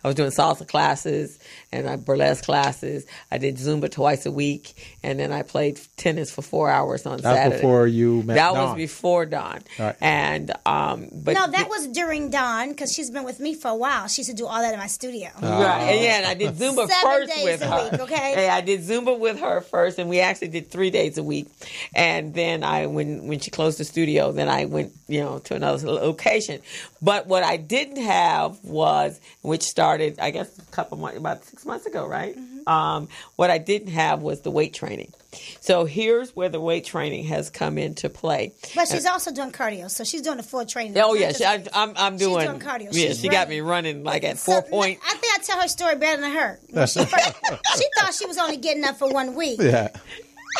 I was doing salsa classes and burlesque classes. I did Zumba twice a week, and then I played tennis for 4 hours on Saturday. That's before you met That Dawn. was before Dawn. Right. And but No, that was during Dawn because she's been with me for a while. She used to do all that in my studio. Right, and I did Zumba 7 first days with a her. week, okay? Yeah, I did Zumba with her first, and we actually did 3 days a week. And then when she closed the studio, then I went, to another location. But what I didn't have was, which started, I guess, about 6 months ago, right? Mm-hmm. What I didn't have was the weight training. So here's where the weight training has come into play. But she's also doing cardio, so she's doing the full training. Oh Not yeah, just- I'm doing. She's doing cardio. Yeah, She's she got running. me running like at So, 4 point. I think I tell her story better than her. When she thought she was only getting up for 1 week. Yeah.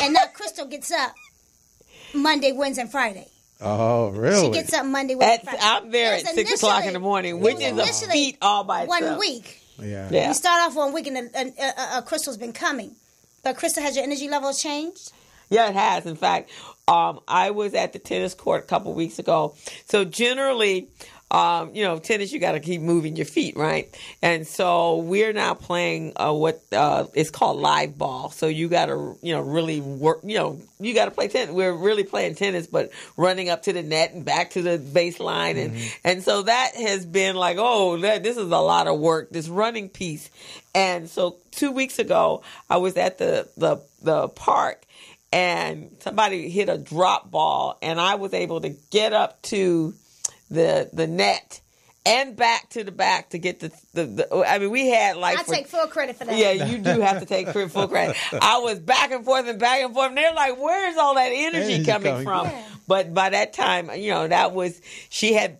And now Crystal gets up Monday, Wednesday, and Friday. Oh, really? She gets up Monday, Wednesday, Friday. I'm there It at was 6 o'clock in the morning, which is a initially feat all by itself. 1 week. Yeah. Yeah. You start off 1 week and Crystal's been coming. But Crystal, has your energy level changed? Yeah, it has. In fact, I was at the tennis court a couple weeks ago. So generally, tennis, you got to keep moving your feet, right? And so we're now playing what is called live ball. So you got to, really work, you got to play tennis. We're really playing tennis, but running up to the net and back to the baseline. And so that has been like, this is a lot of work, this running piece. And so 2 weeks ago, I was at the park. And somebody hit a drop ball, and I was able to get up to the net and back to the back to get the we had like... I take full credit for that. Yeah, you do have to take full credit. I was back and forth, and they're like, where's all that energy coming from? Yeah. But by that time, that was... She had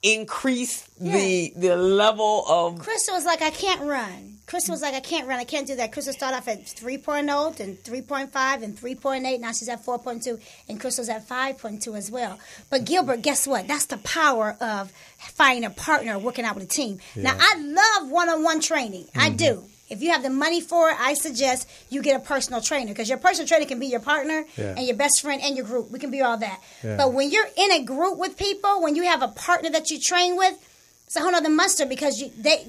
increased the level of... Crystal was like, I can't run. Crystal was like, I can't run. I can't do that. Crystal started off at 3.0, then 3.5, and 3.8. Now she's at 4.2, and Crystal's at 5.2 as well. But Gilbert, guess what? That's the power of finding a partner, working out with a team. Yeah. Now, I love one-on-one training. I do. If you have the money for it, I suggest you get a personal trainer, because your personal trainer can be your partner and your best friend and your group. We can be all that. Yeah. But when you're in a group with people, when you have a partner that you train with, it's a whole other monster, because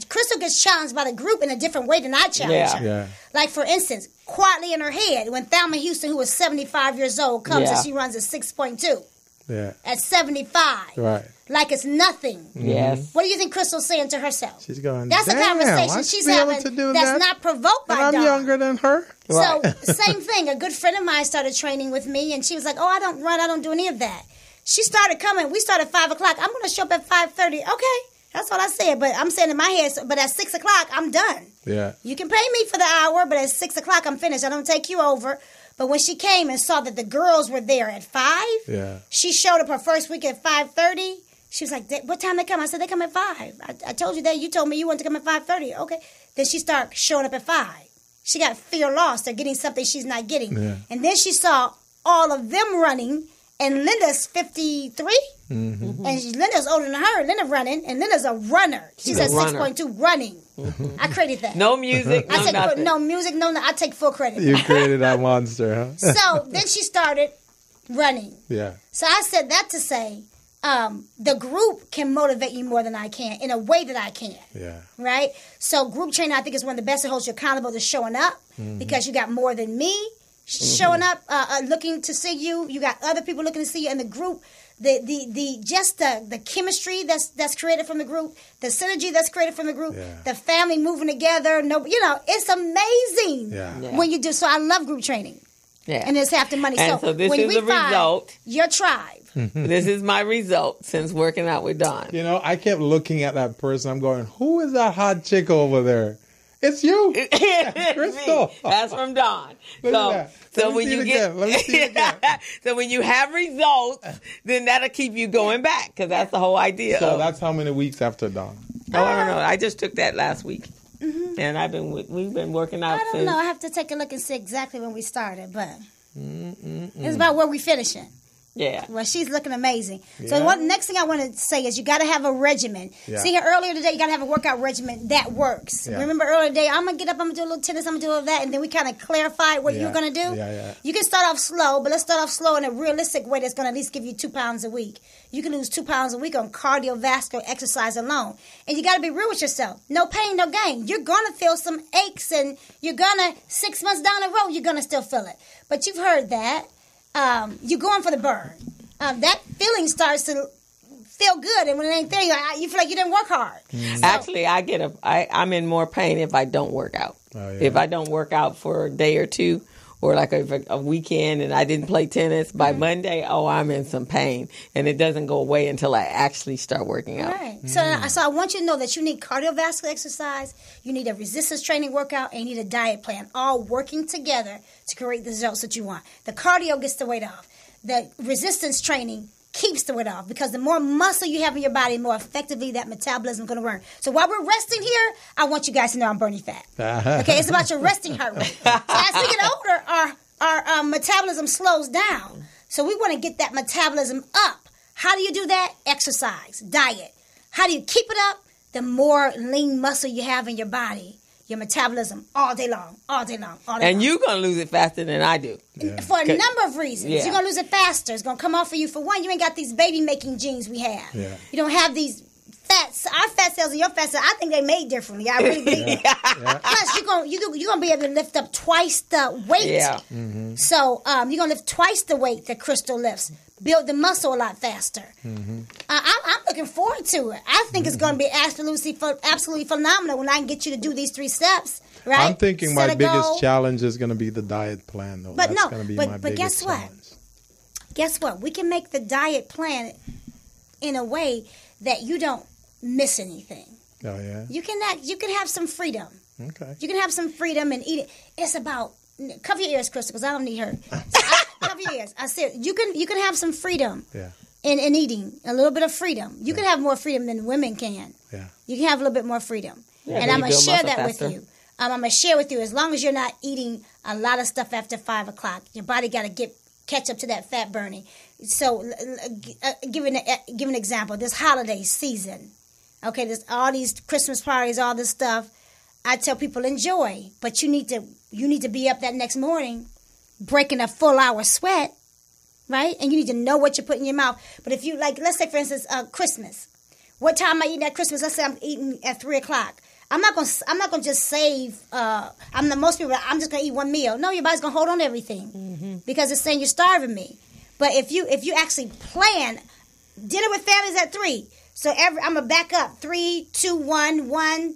Crystal gets challenged by the group in a different way than I challenge her. Yeah. Like, for instance, quietly in her head, when Thelma Houston, who was 75 years old, comes and she runs at 6.2. Yeah. At 75. Right. Like it's nothing. Yes. What do you think Crystal's saying to herself? She's going, that's a conversation she's having that's not provoked by I'm Dawn. Younger than her. So, same thing. A good friend of mine started training with me, and she was like, I don't run. I don't do any of that. She started coming. We started at 5 o'clock. I'm going to show up at 5:30. Okay. That's what I said, but I'm saying in my head, but at 6 o'clock, I'm done. Yeah. You can pay me for the hour, but at 6 o'clock, I'm finished. I don't take you over. But when she came and saw that the girls were there at 5, she showed up her first week at 5:30. She was like, what time they come? I said, they come at 5. I told you that. You told me you wanted to come at 5:30. Okay. Then she started showing up at 5. She got fear lost. They're getting something she's not getting. Yeah. And then she saw all of them running. And Linda's 53, and Linda's older than her. Linda running, and Linda's a runner. She's at 6.2 running. I created that. No music, no nothing. No music, no. I take full credit. You created that monster, huh? So then she started running. Yeah. So I said that to say, the group can motivate you more than I can in a way that I can. Yeah. Right. So group training, I think, is one of the best that holds you accountable to showing up because you got more than me. Showing up, looking to see you. You got other people looking to see you in the group. The chemistry that's created from the group, the synergy that's created from the group, the family moving together. It's amazing when you do. So I love group training. Yeah, and it's half the money. And so this is the result. Your tribe. This is my result since working out with Dawn. I kept looking at that person. I'm going, who is that hot chick over there? It's you. Crystal. That's from Dawn. So when you get, let me see it again. So when you have results, then that'll keep you going back, because that's the whole idea. So that's how many weeks after Dawn? Oh, I don't know. I just took that last week, and we've been working out. I don't know. I have to take a look and see exactly when we started, but it's about where we finishing. Yeah. Well, she's looking amazing. Yeah. So next thing I want to say is you got to have a regimen. Yeah. See, here earlier today, you got to have a workout regimen that works. Yeah. Remember earlier today, I'm going to get up, I'm going to do a little tennis, I'm going to do all that, and then we kind of clarified what you're going to do. Yeah. You can start off slow, but let's start off slow in a realistic way that's going to at least give you 2 pounds a week. You can lose 2 pounds a week on cardiovascular exercise alone. And you got to be real with yourself. No pain, no gain. You're going to feel some aches, and you're going to, 6 months down the road, you're going to still feel it. But you've heard that. You're going for the burn. That feeling starts to feel good, and when it ain't there, you feel like you didn't work hard. So, actually, I'm in more pain if I don't work out. Oh, yeah. If I don't work out for a day or two, or like a weekend, and I didn't play tennis by Monday, I'm in some pain, and it doesn't go away until I actually start working out. Right. So I want you to know that you need cardiovascular exercise, you need a resistance training workout, and you need a diet plan, all working together to create the results that you want. The cardio gets the weight off. The resistance training keeps the weight off, because the more muscle you have in your body, the more effectively that metabolism is going to run. So while we're resting here, I want you guys to know I'm burning fat. Okay, it's about your resting heart rate. So as we get older, our metabolism slows down. So we want to get that metabolism up. How do you do that? Exercise, diet. How do you keep it up? The more lean muscle you have in your body, your metabolism all day long. And you're going to lose it faster than I do. Yeah. For a number of reasons. Yeah. You're going to lose it faster. It's going to come off for you. For one, you ain't got these baby-making genes we have. Yeah. You don't have these fats. Our fat cells and your fat cells, I think they're made differently. I really believe it. Yeah. Plus, you're going to be able to lift up twice the weight. Yeah. Mm-hmm. So you're going to lift twice the weight that Crystal lifts. Build the muscle a lot faster. Mm-hmm. I'm looking forward to it. I think it's going to be absolutely phenomenal when I can get you to do these 3 steps. Right? I'm thinking my biggest challenge is going to be the diet plan, though. That's going to be my biggest challenge. Guess what? We can make the diet plan in a way that you don't miss anything. Oh yeah. You can have some freedom. Okay. You can have some freedom and eat it. It's about cover your ears, Crystal, because I don't need her. Cover your ears. I said you can have some freedom. Yeah. In eating, a little bit of freedom. You can have more freedom than women can. Yeah. You can have a little bit more freedom. Yeah, and I'm going to share that with you. I'm going to share with you, as long as you're not eating a lot of stuff after 5 o'clock, your body got to catch up to that fat burning. So, give an example. This holiday season, okay, there's all these Christmas parties, all this stuff. I tell people enjoy, but you need to be up that next morning, breaking a full hour sweat, right? And you need to know what you're putting in your mouth. But if you let's say for instance, Christmas. What time am I eating at Christmas? Let's say I'm eating at 3 o'clock. I'm not gonna just save. Most people. I'm just gonna eat one meal. No, your body's gonna hold on to everything because it's saying you're starving me. But if you actually plan, dinner with families at 3. So I'm gonna back up 3, 2, 1, 1,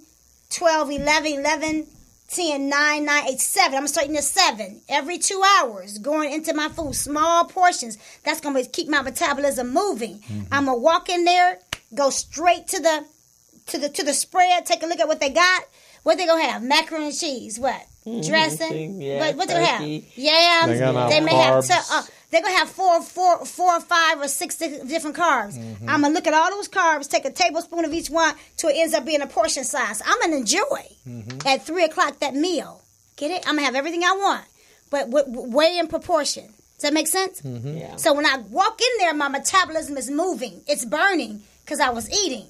12, 11, 10, 9, 9, 8, 7. I'm gonna start eating at 7 every 2 hours, going into my food, small portions. That's gonna keep my metabolism moving. I'm gonna walk in there, go straight to the spread, take a look at what they got. What they gonna have? Macaroni and cheese. What? Dressing. Yeah, what they gonna have? Yams. They may carbs. have. They're gonna have 4 or 5 or 6 different carbs. I'm gonna look at all those carbs, take a tablespoon of each one till it ends up being a portion size. I'm gonna enjoy at 3 o'clock that meal. Get it? I'm gonna have everything I want, but way in proportion. Does that make sense? Yeah. So when I walk in there, my metabolism is moving. It's burning because I was eating.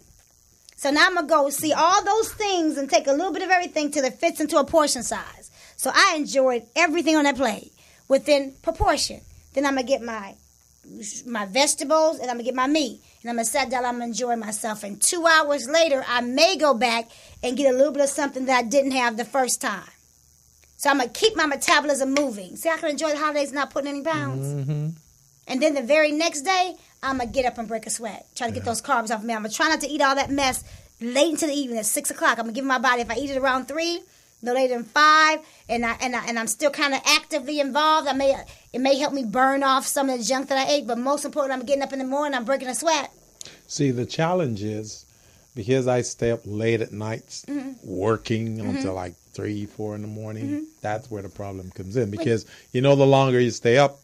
So now I'm going to go see all those things and take a little bit of everything till it fits into a portion size. So I enjoyed everything on that plate within proportion. Then I'm going to get my vegetables and I'm going to get my meat. And I'm going to sit down, I'm going to enjoy myself. And 2 hours later, I may go back and get a little bit of something that I didn't have the first time. So I'm going to keep my metabolism moving. See, I can enjoy the holidays not putting any pounds. And then the very next day, I'm going to get up and break a sweat. Try to get those carbs off of me. I'm going to try not to eat all that mess late into the evening at 6 o'clock. I'm going to give my body, if I eat it around 3, no later than 5, and I'm still kind of actively involved, it may help me burn off some of the junk that I ate, but most important, I'm getting up in the morning, I'm breaking a sweat. See, the challenge is, because I stay up late at nights working until like 3, 4 in the morning, that's where the problem comes in. Because the longer you stay up,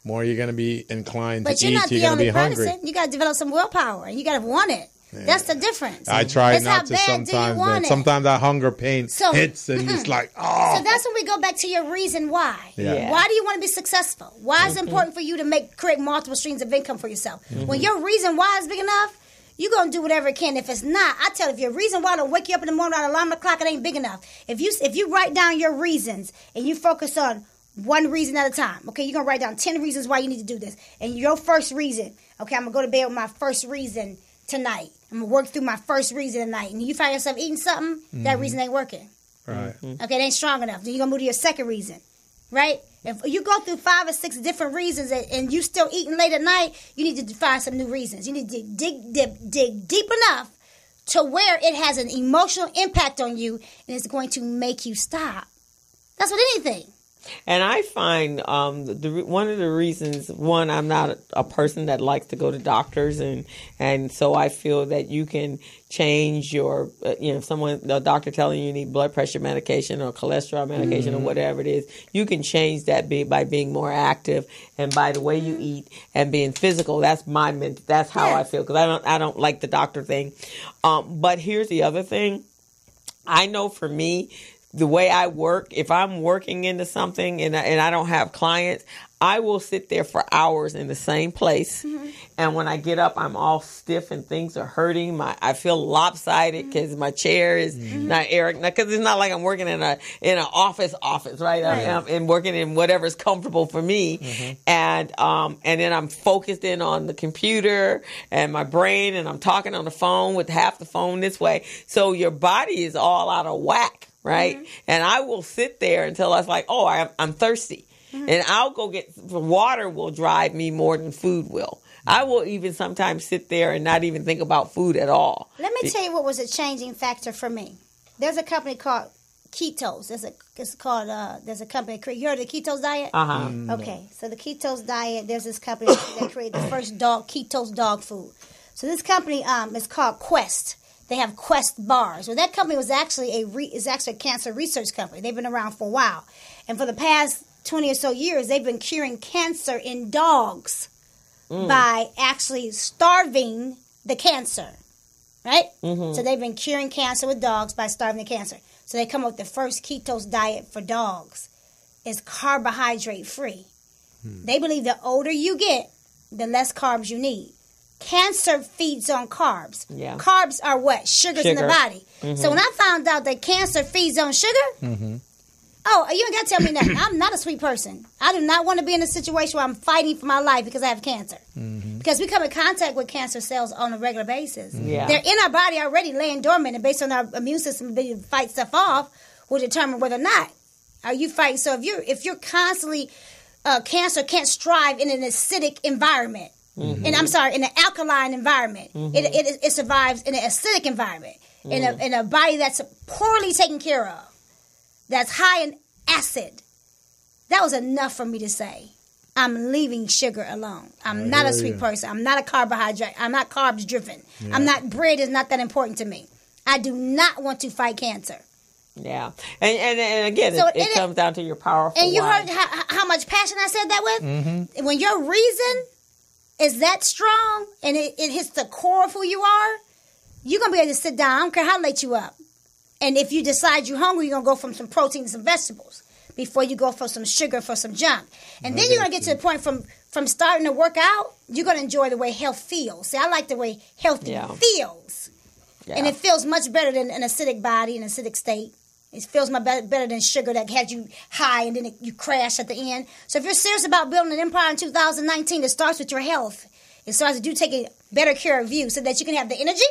more you're going to be inclined to eat. You're going to be hungry. You got to develop some willpower, and you got to want it. Yeah. That's the difference. I try not to sometimes, but sometimes that hunger pain hits, and it's like, oh. So that's when we go back to your reason why. Yeah. Why do you want to be successful? Why is it important for you to create multiple streams of income for yourself? When your reason why is big enough, you're going to do whatever it can. If it's not, I tell you, if your reason why to wake you up in the morning at alarm clock, it ain't big enough. If you write down your reasons and you focus on one reason at a time, okay, you're going to write down 10 reasons why you need to do this. And your first reason, okay, I'm going to go to bed with my first reason tonight. I'm going to work through my first reason tonight. And you find yourself eating something, that reason ain't working. Right. Okay, it ain't strong enough. Then you're going to move to your second reason, right? If you go through 5 or 6 different reasons and you still eating late at night, you need to find some new reasons. You need to dig deep enough to where it has an emotional impact on you and it's going to make you stop. That's with anything. And I find one of the reasons, I'm not a person that likes to go to doctors, and so I feel that you can change your, the doctor telling you need blood pressure medication or cholesterol medication or whatever it is, you can change that by being more active and by the way you eat and being physical. That's how I feel, because I don't like the doctor thing. But here's the other thing. I know for me, the way I work, if I'm working into something and I don't have clients, I will sit there for hours in the same place. And when I get up, I'm all stiff and things are hurting. I feel lopsided because my chair is not erect. Because it's not like I'm working in an office, right? I'm working in whatever's comfortable for me. And then I'm focused in on the computer and my brain, and I'm talking on the phone with half the phone this way. So your body is all out of whack. Right? And I will sit there until I was like, I'm thirsty. And I'll go get water will drive me more than food will. I will even sometimes sit there and not even think about food at all. Let me tell you what was a changing factor for me. There's a company called Ketos. There's a company. You heard of the Ketos diet? Okay. So the Ketos diet, there's this company that created the first Ketos dog food. So this company is called Quest. They have Quest bars. Well, that company was actually a cancer research company. They've been around for a while. And for the past 20 or so years, they've been curing cancer in dogs by actually starving the cancer, right? So they've been curing cancer with dogs by starving the cancer. So they come up with the first ketose diet for dogs. It's carbohydrate free. They believe the older you get, the less carbs you need. Cancer feeds on carbs. Yeah. Carbs are what? Sugars in the body. So when I found out that cancer feeds on sugar, oh, you ain't got to tell me nothing. I'm not a sweet person. I do not want to be in a situation where I'm fighting for my life because I have cancer. Because we come in contact with cancer cells on a regular basis. Yeah. They're in our body already laying dormant, and based on our immune system ability to fight stuff off will determine whether or not are you fighting. So if you're constantly, cancer can't strive in an acidic environment. And I'm sorry, in an alkaline environment. It survives in an acidic environment. In a body that's poorly taken care of. That's high in acid. That was enough for me to say, I'm leaving sugar alone. I'm not a sweet person. I'm not a carbohydrate. I'm not carbs driven. Yeah. Bread is not that important to me. I do not want to fight cancer. Yeah. And again, so it comes down to your powerful And you why. heard how much passion I said that with? When your reason is that strong and it hits the core of who you are, you're going to be able to sit down. I don't care how late you up. And if you decide you're hungry, you're going to go from some protein and some vegetables before you go for some sugar, for some junk. And then you're going to get to the point from starting to work out, you're going to enjoy the way health feels. See, I like the way healthy feels. Yeah. And it feels much better than an acidic body, an acidic state. It feels much better than sugar that has you high and then you crash at the end. So if you're serious about building an empire in 2019, it starts with your health. It starts with you taking better care of you so that you can have the energy.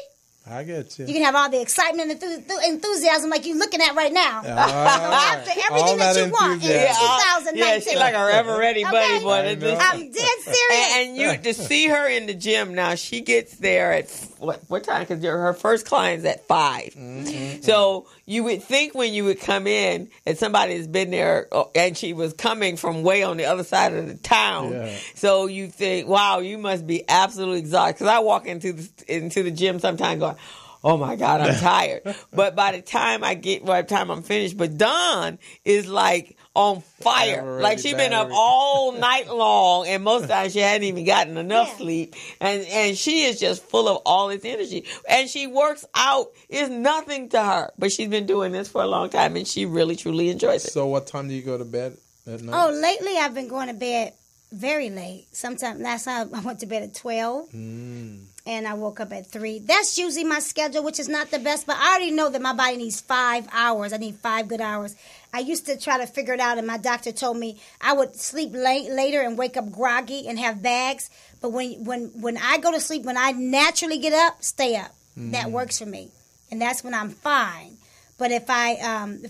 I get you. You can have all the excitement and enthusiasm like you're looking at right now. So after everything that you want in 2019. Yeah, she's like a ever ready buddy. Boy. I'm dead serious. And you to see her in the gym now, she gets there at what time? Because her first client's at 5. So you would think when you would come in and somebody has been there and she was coming from way on the other side of the town. Yeah. So you think, wow, you must be absolutely exhausted. Because I walk into the gym sometimes going, oh my God, I'm tired. But by the time I'm finished, but Dawn is like on fire. Like she's been up all night long, and most of the time she hadn't even gotten enough sleep. And she is just full of all this energy. And she works out. It's nothing to her. But she's been doing this for a long time, and she really, truly enjoys it. So what time do you go to bed at night? Oh, lately I've been going to bed very late. Sometime last night I went to bed at 12. And I woke up at 3. That's usually my schedule, which is not the best, but I already know that my body needs 5 hours. I need 5 good hours. I used to try to figure it out, and my doctor told me I would sleep later and wake up groggy and have bags. But when I go to sleep, when I naturally get up, stay up. That works for me, and that's when I'm fine. But if I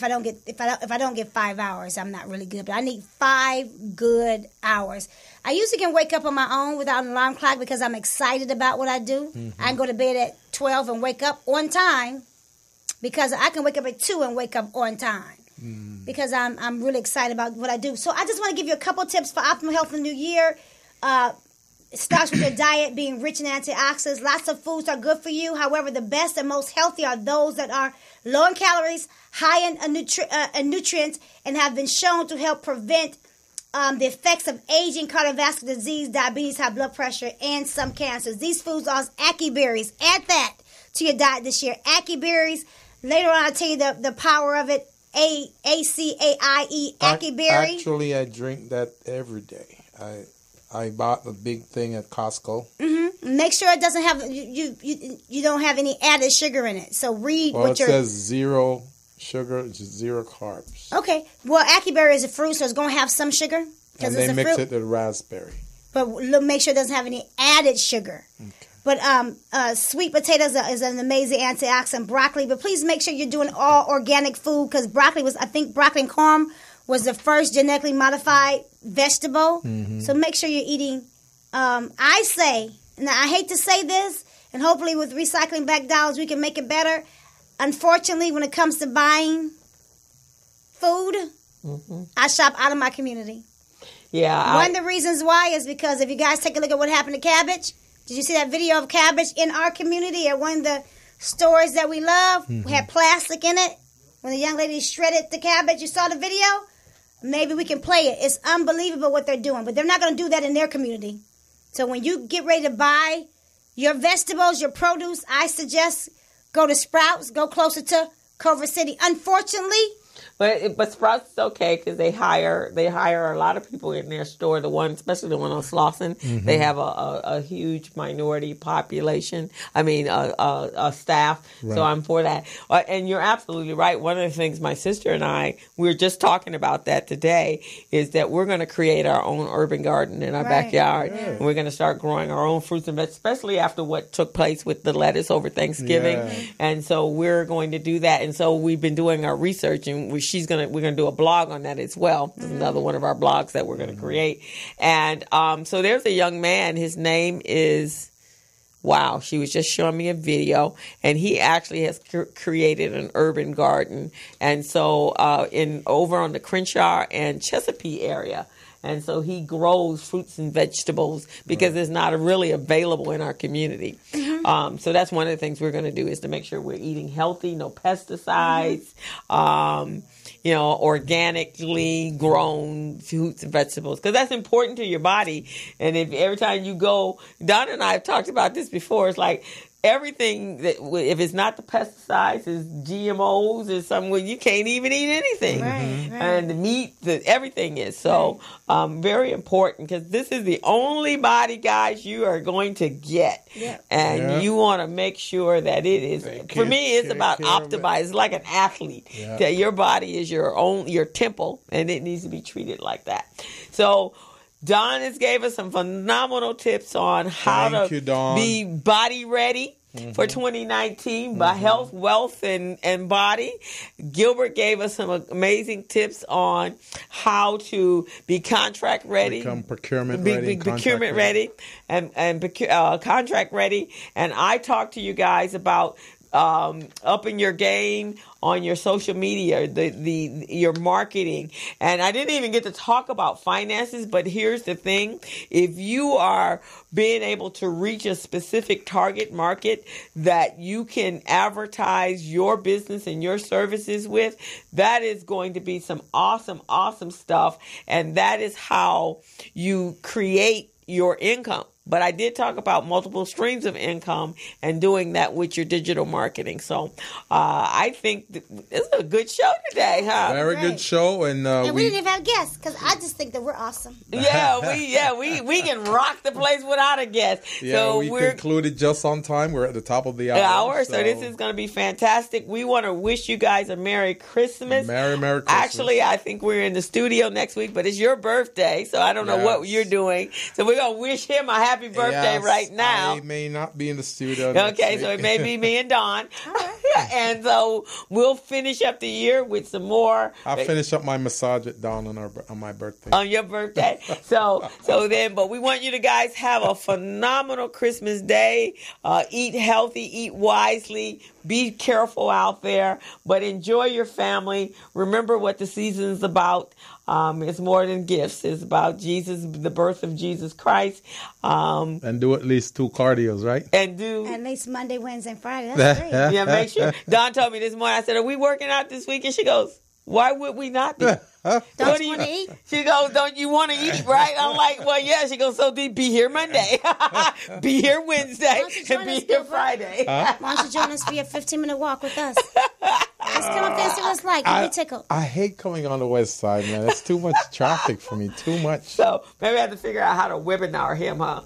don't get 5 hours, I'm not really good. But I need 5 good hours. I usually can wake up on my own without an alarm clock because I'm excited about what I do. I can go to bed at 12 and wake up on time because I can wake up at 2 and wake up on time because I'm really excited about what I do. So I just want to give you a couple tips for optimal health in the new year. It starts with your diet being rich in antioxidants. Lots of foods are good for you. However, the best and most healthy are those that are low in calories, high in nutrients, and have been shown to help prevent the effects of aging, cardiovascular disease, diabetes, high blood pressure, and some cancers. These foods are ackee berries. Add that to your diet this year. Ackee berries. Later on, I'll tell you the power of it. ACAIE, ackee berry. Actually, I drink that every day. I bought a big thing at Costco. Make sure it doesn't have you don't have any added sugar in it. So read it says 0 sugar, just 0 carbs. Okay. Well, ackee berry is a fruit, so it's going to have some sugar. And they mix it with raspberry. But make sure it doesn't have any added sugar. Okay. But sweet potatoes is an amazing antioxidant. Broccoli, but please make sure you're doing all organic food because broccoli and corn was the first genetically modified vegetable. So make sure you're eating. I say, and I hate to say this, and hopefully with recycling back dollars we can make it better. Unfortunately, when it comes to buying food, I shop out of my community. Yeah. One of the reasons why is because if you guys take a look at what happened to cabbage, did you see that video of cabbage in our community at one of the stores that we love? We had plastic in it. When the young lady shredded the cabbage, you saw the video? Maybe we can play it. It's unbelievable what they're doing, but they're not going to do that in their community. So when you get ready to buy your vegetables, your produce, I suggest go to Sprouts, go closer to Culver City. Unfortunately, But Sprouts is okay because they hire a lot of people in their store. Especially the one on Slauson, they have a huge minority population. I mean, a staff. Right. So I'm for that. And you're absolutely right. One of the things my sister and I were just talking about that today is that we're going to create our own urban garden in our backyard. Yeah. And we're going to start growing our own fruits and vegetables, especially after what took place with the lettuce over Thanksgiving. Yeah. And so we're going to do that. And so we've been doing our research, and we're going to do a blog on that as well. This is another one of our blogs that we're going to create. And so there's a young man. His name is, wow, she was just showing me a video, and he actually has created an urban garden. And so over on the Crenshaw and Chesapeake area. And so he grows fruits and vegetables because it's not really available in our community. So that's one of the things we're going to do is to make sure we're eating healthy, no pesticides, organically grown fruits and vegetables, because that's important to your body. And if every time you go, Don and I have talked about this before, it's like everything that, if it's not the pesticides, is GMOs or something, you can't even eat anything. Right. And the meat, everything is. So very important, because this is the only body, guys, you are going to get. Yep. And you want to make sure that it is, for me, it's about optimized. It's like an athlete. Yeah. That your body is your temple, and it needs to be treated like that. So Don has gave us some phenomenal tips on how to be body ready for 2019 by health, wealth, and body. Gilbert gave us some amazing tips on how to be contract ready, become procurement ready, procurement ready, and contract ready. And I talked to you guys about upping your game on your social media, your marketing. And I didn't even get to talk about finances, but here's the thing. If you are being able to reach a specific target market that you can advertise your business and your services with, that is going to be some awesome, awesome stuff. And that is how you create your income. But I did talk about multiple streams of income and doing that with your digital marketing. So I think this is a good show today, huh? Very good show. And we didn't even have guests, because I just think that we're awesome. We can rock the place without a guest. Yeah, so we're concluded just on time. We're at the top of the hour. So this is going to be fantastic. We want to wish you guys a Merry Christmas. Merry Christmas. Actually, I think we're in the studio next week, but it's your birthday, so I don't know what you're doing. So we're going to wish him a happy birthday right now. I may not be in the studio. Okay, so it may be me and Don. And so we'll finish up the year with some more. I'll finish up my massage at Dawn on my birthday. On your birthday. But we want you to guys have a phenomenal Christmas day. Eat healthy, eat wisely. Be careful out there, but enjoy your family. Remember what the season's about. It's more than gifts. It's about Jesus, the birth of Jesus Christ. And do at least 2 cardios, right? And do at least Monday, Wednesday, and Friday. That's great. Yeah, make sure. Dawn told me this morning, I said, are we working out this week? And she goes, why would we not be? Don't you want to eat? She goes, don't you want to eat, right? I'm like, well, yeah. She goes, so be here Monday, be here Wednesday, and be here Friday. Why don't you join us for your 15-minute walk with us? Let's come up there and see what it's like. You'll be tickled. I hate coming on the west side, man. It's too much traffic for me, too much. So maybe I have to figure out how to webinar him, huh?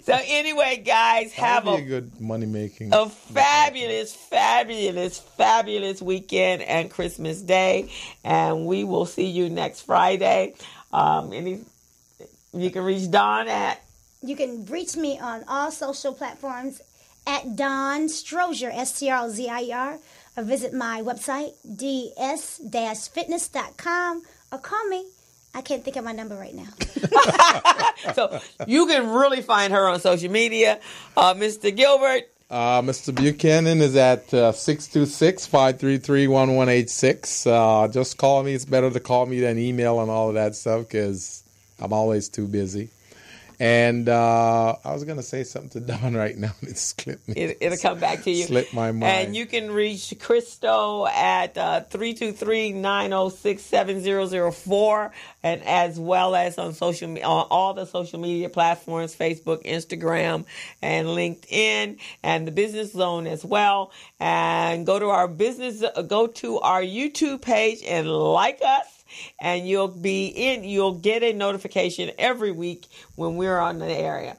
So anyway, guys, have a good money making, a fabulous, fabulous, fabulous weekend and Christmas Day, and we will see you next Friday. You can reach Dawn at. You can reach me on all social platforms at Dawn Strozier, STROZIER, or visit my website ds-fitness.com, or call me. I can't think of my number right now. So you can really find her on social media. Mr. Gilbert. Mr. Buchanan is at 626-533-1186. Just call me. It's better to call me than email and all of that stuff, because I'm always too busy. And I was going to say something to Don right now. It slipped me. It'll come back to you. Slipped my mind. And you can reach Crystal at 323-906-7004, and as well as on on all the social media platforms, Facebook, Instagram, and LinkedIn, and the Business Zone as well. And go to our YouTube page and like us. And you'll get a notification every week when we're on the air.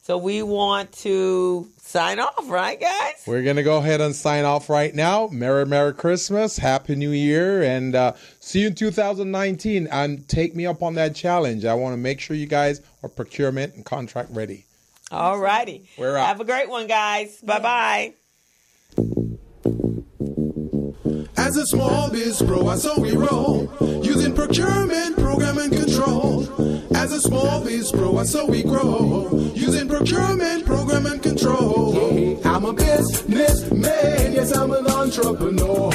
So we want to sign off, right, guys? We're going to go ahead and sign off right now. Merry Christmas, Happy New Year, and see you in 2019. And take me up on that challenge. I want to make sure you guys are procurement and contract ready. All righty. We're out. Have a great one, guys. Bye-bye. As a small biz pro, I saw we roll, using procurement, program, and control. As a small biz pro, I saw we grow, using procurement, program, and control. I'm a businessman, yes, I'm an entrepreneur.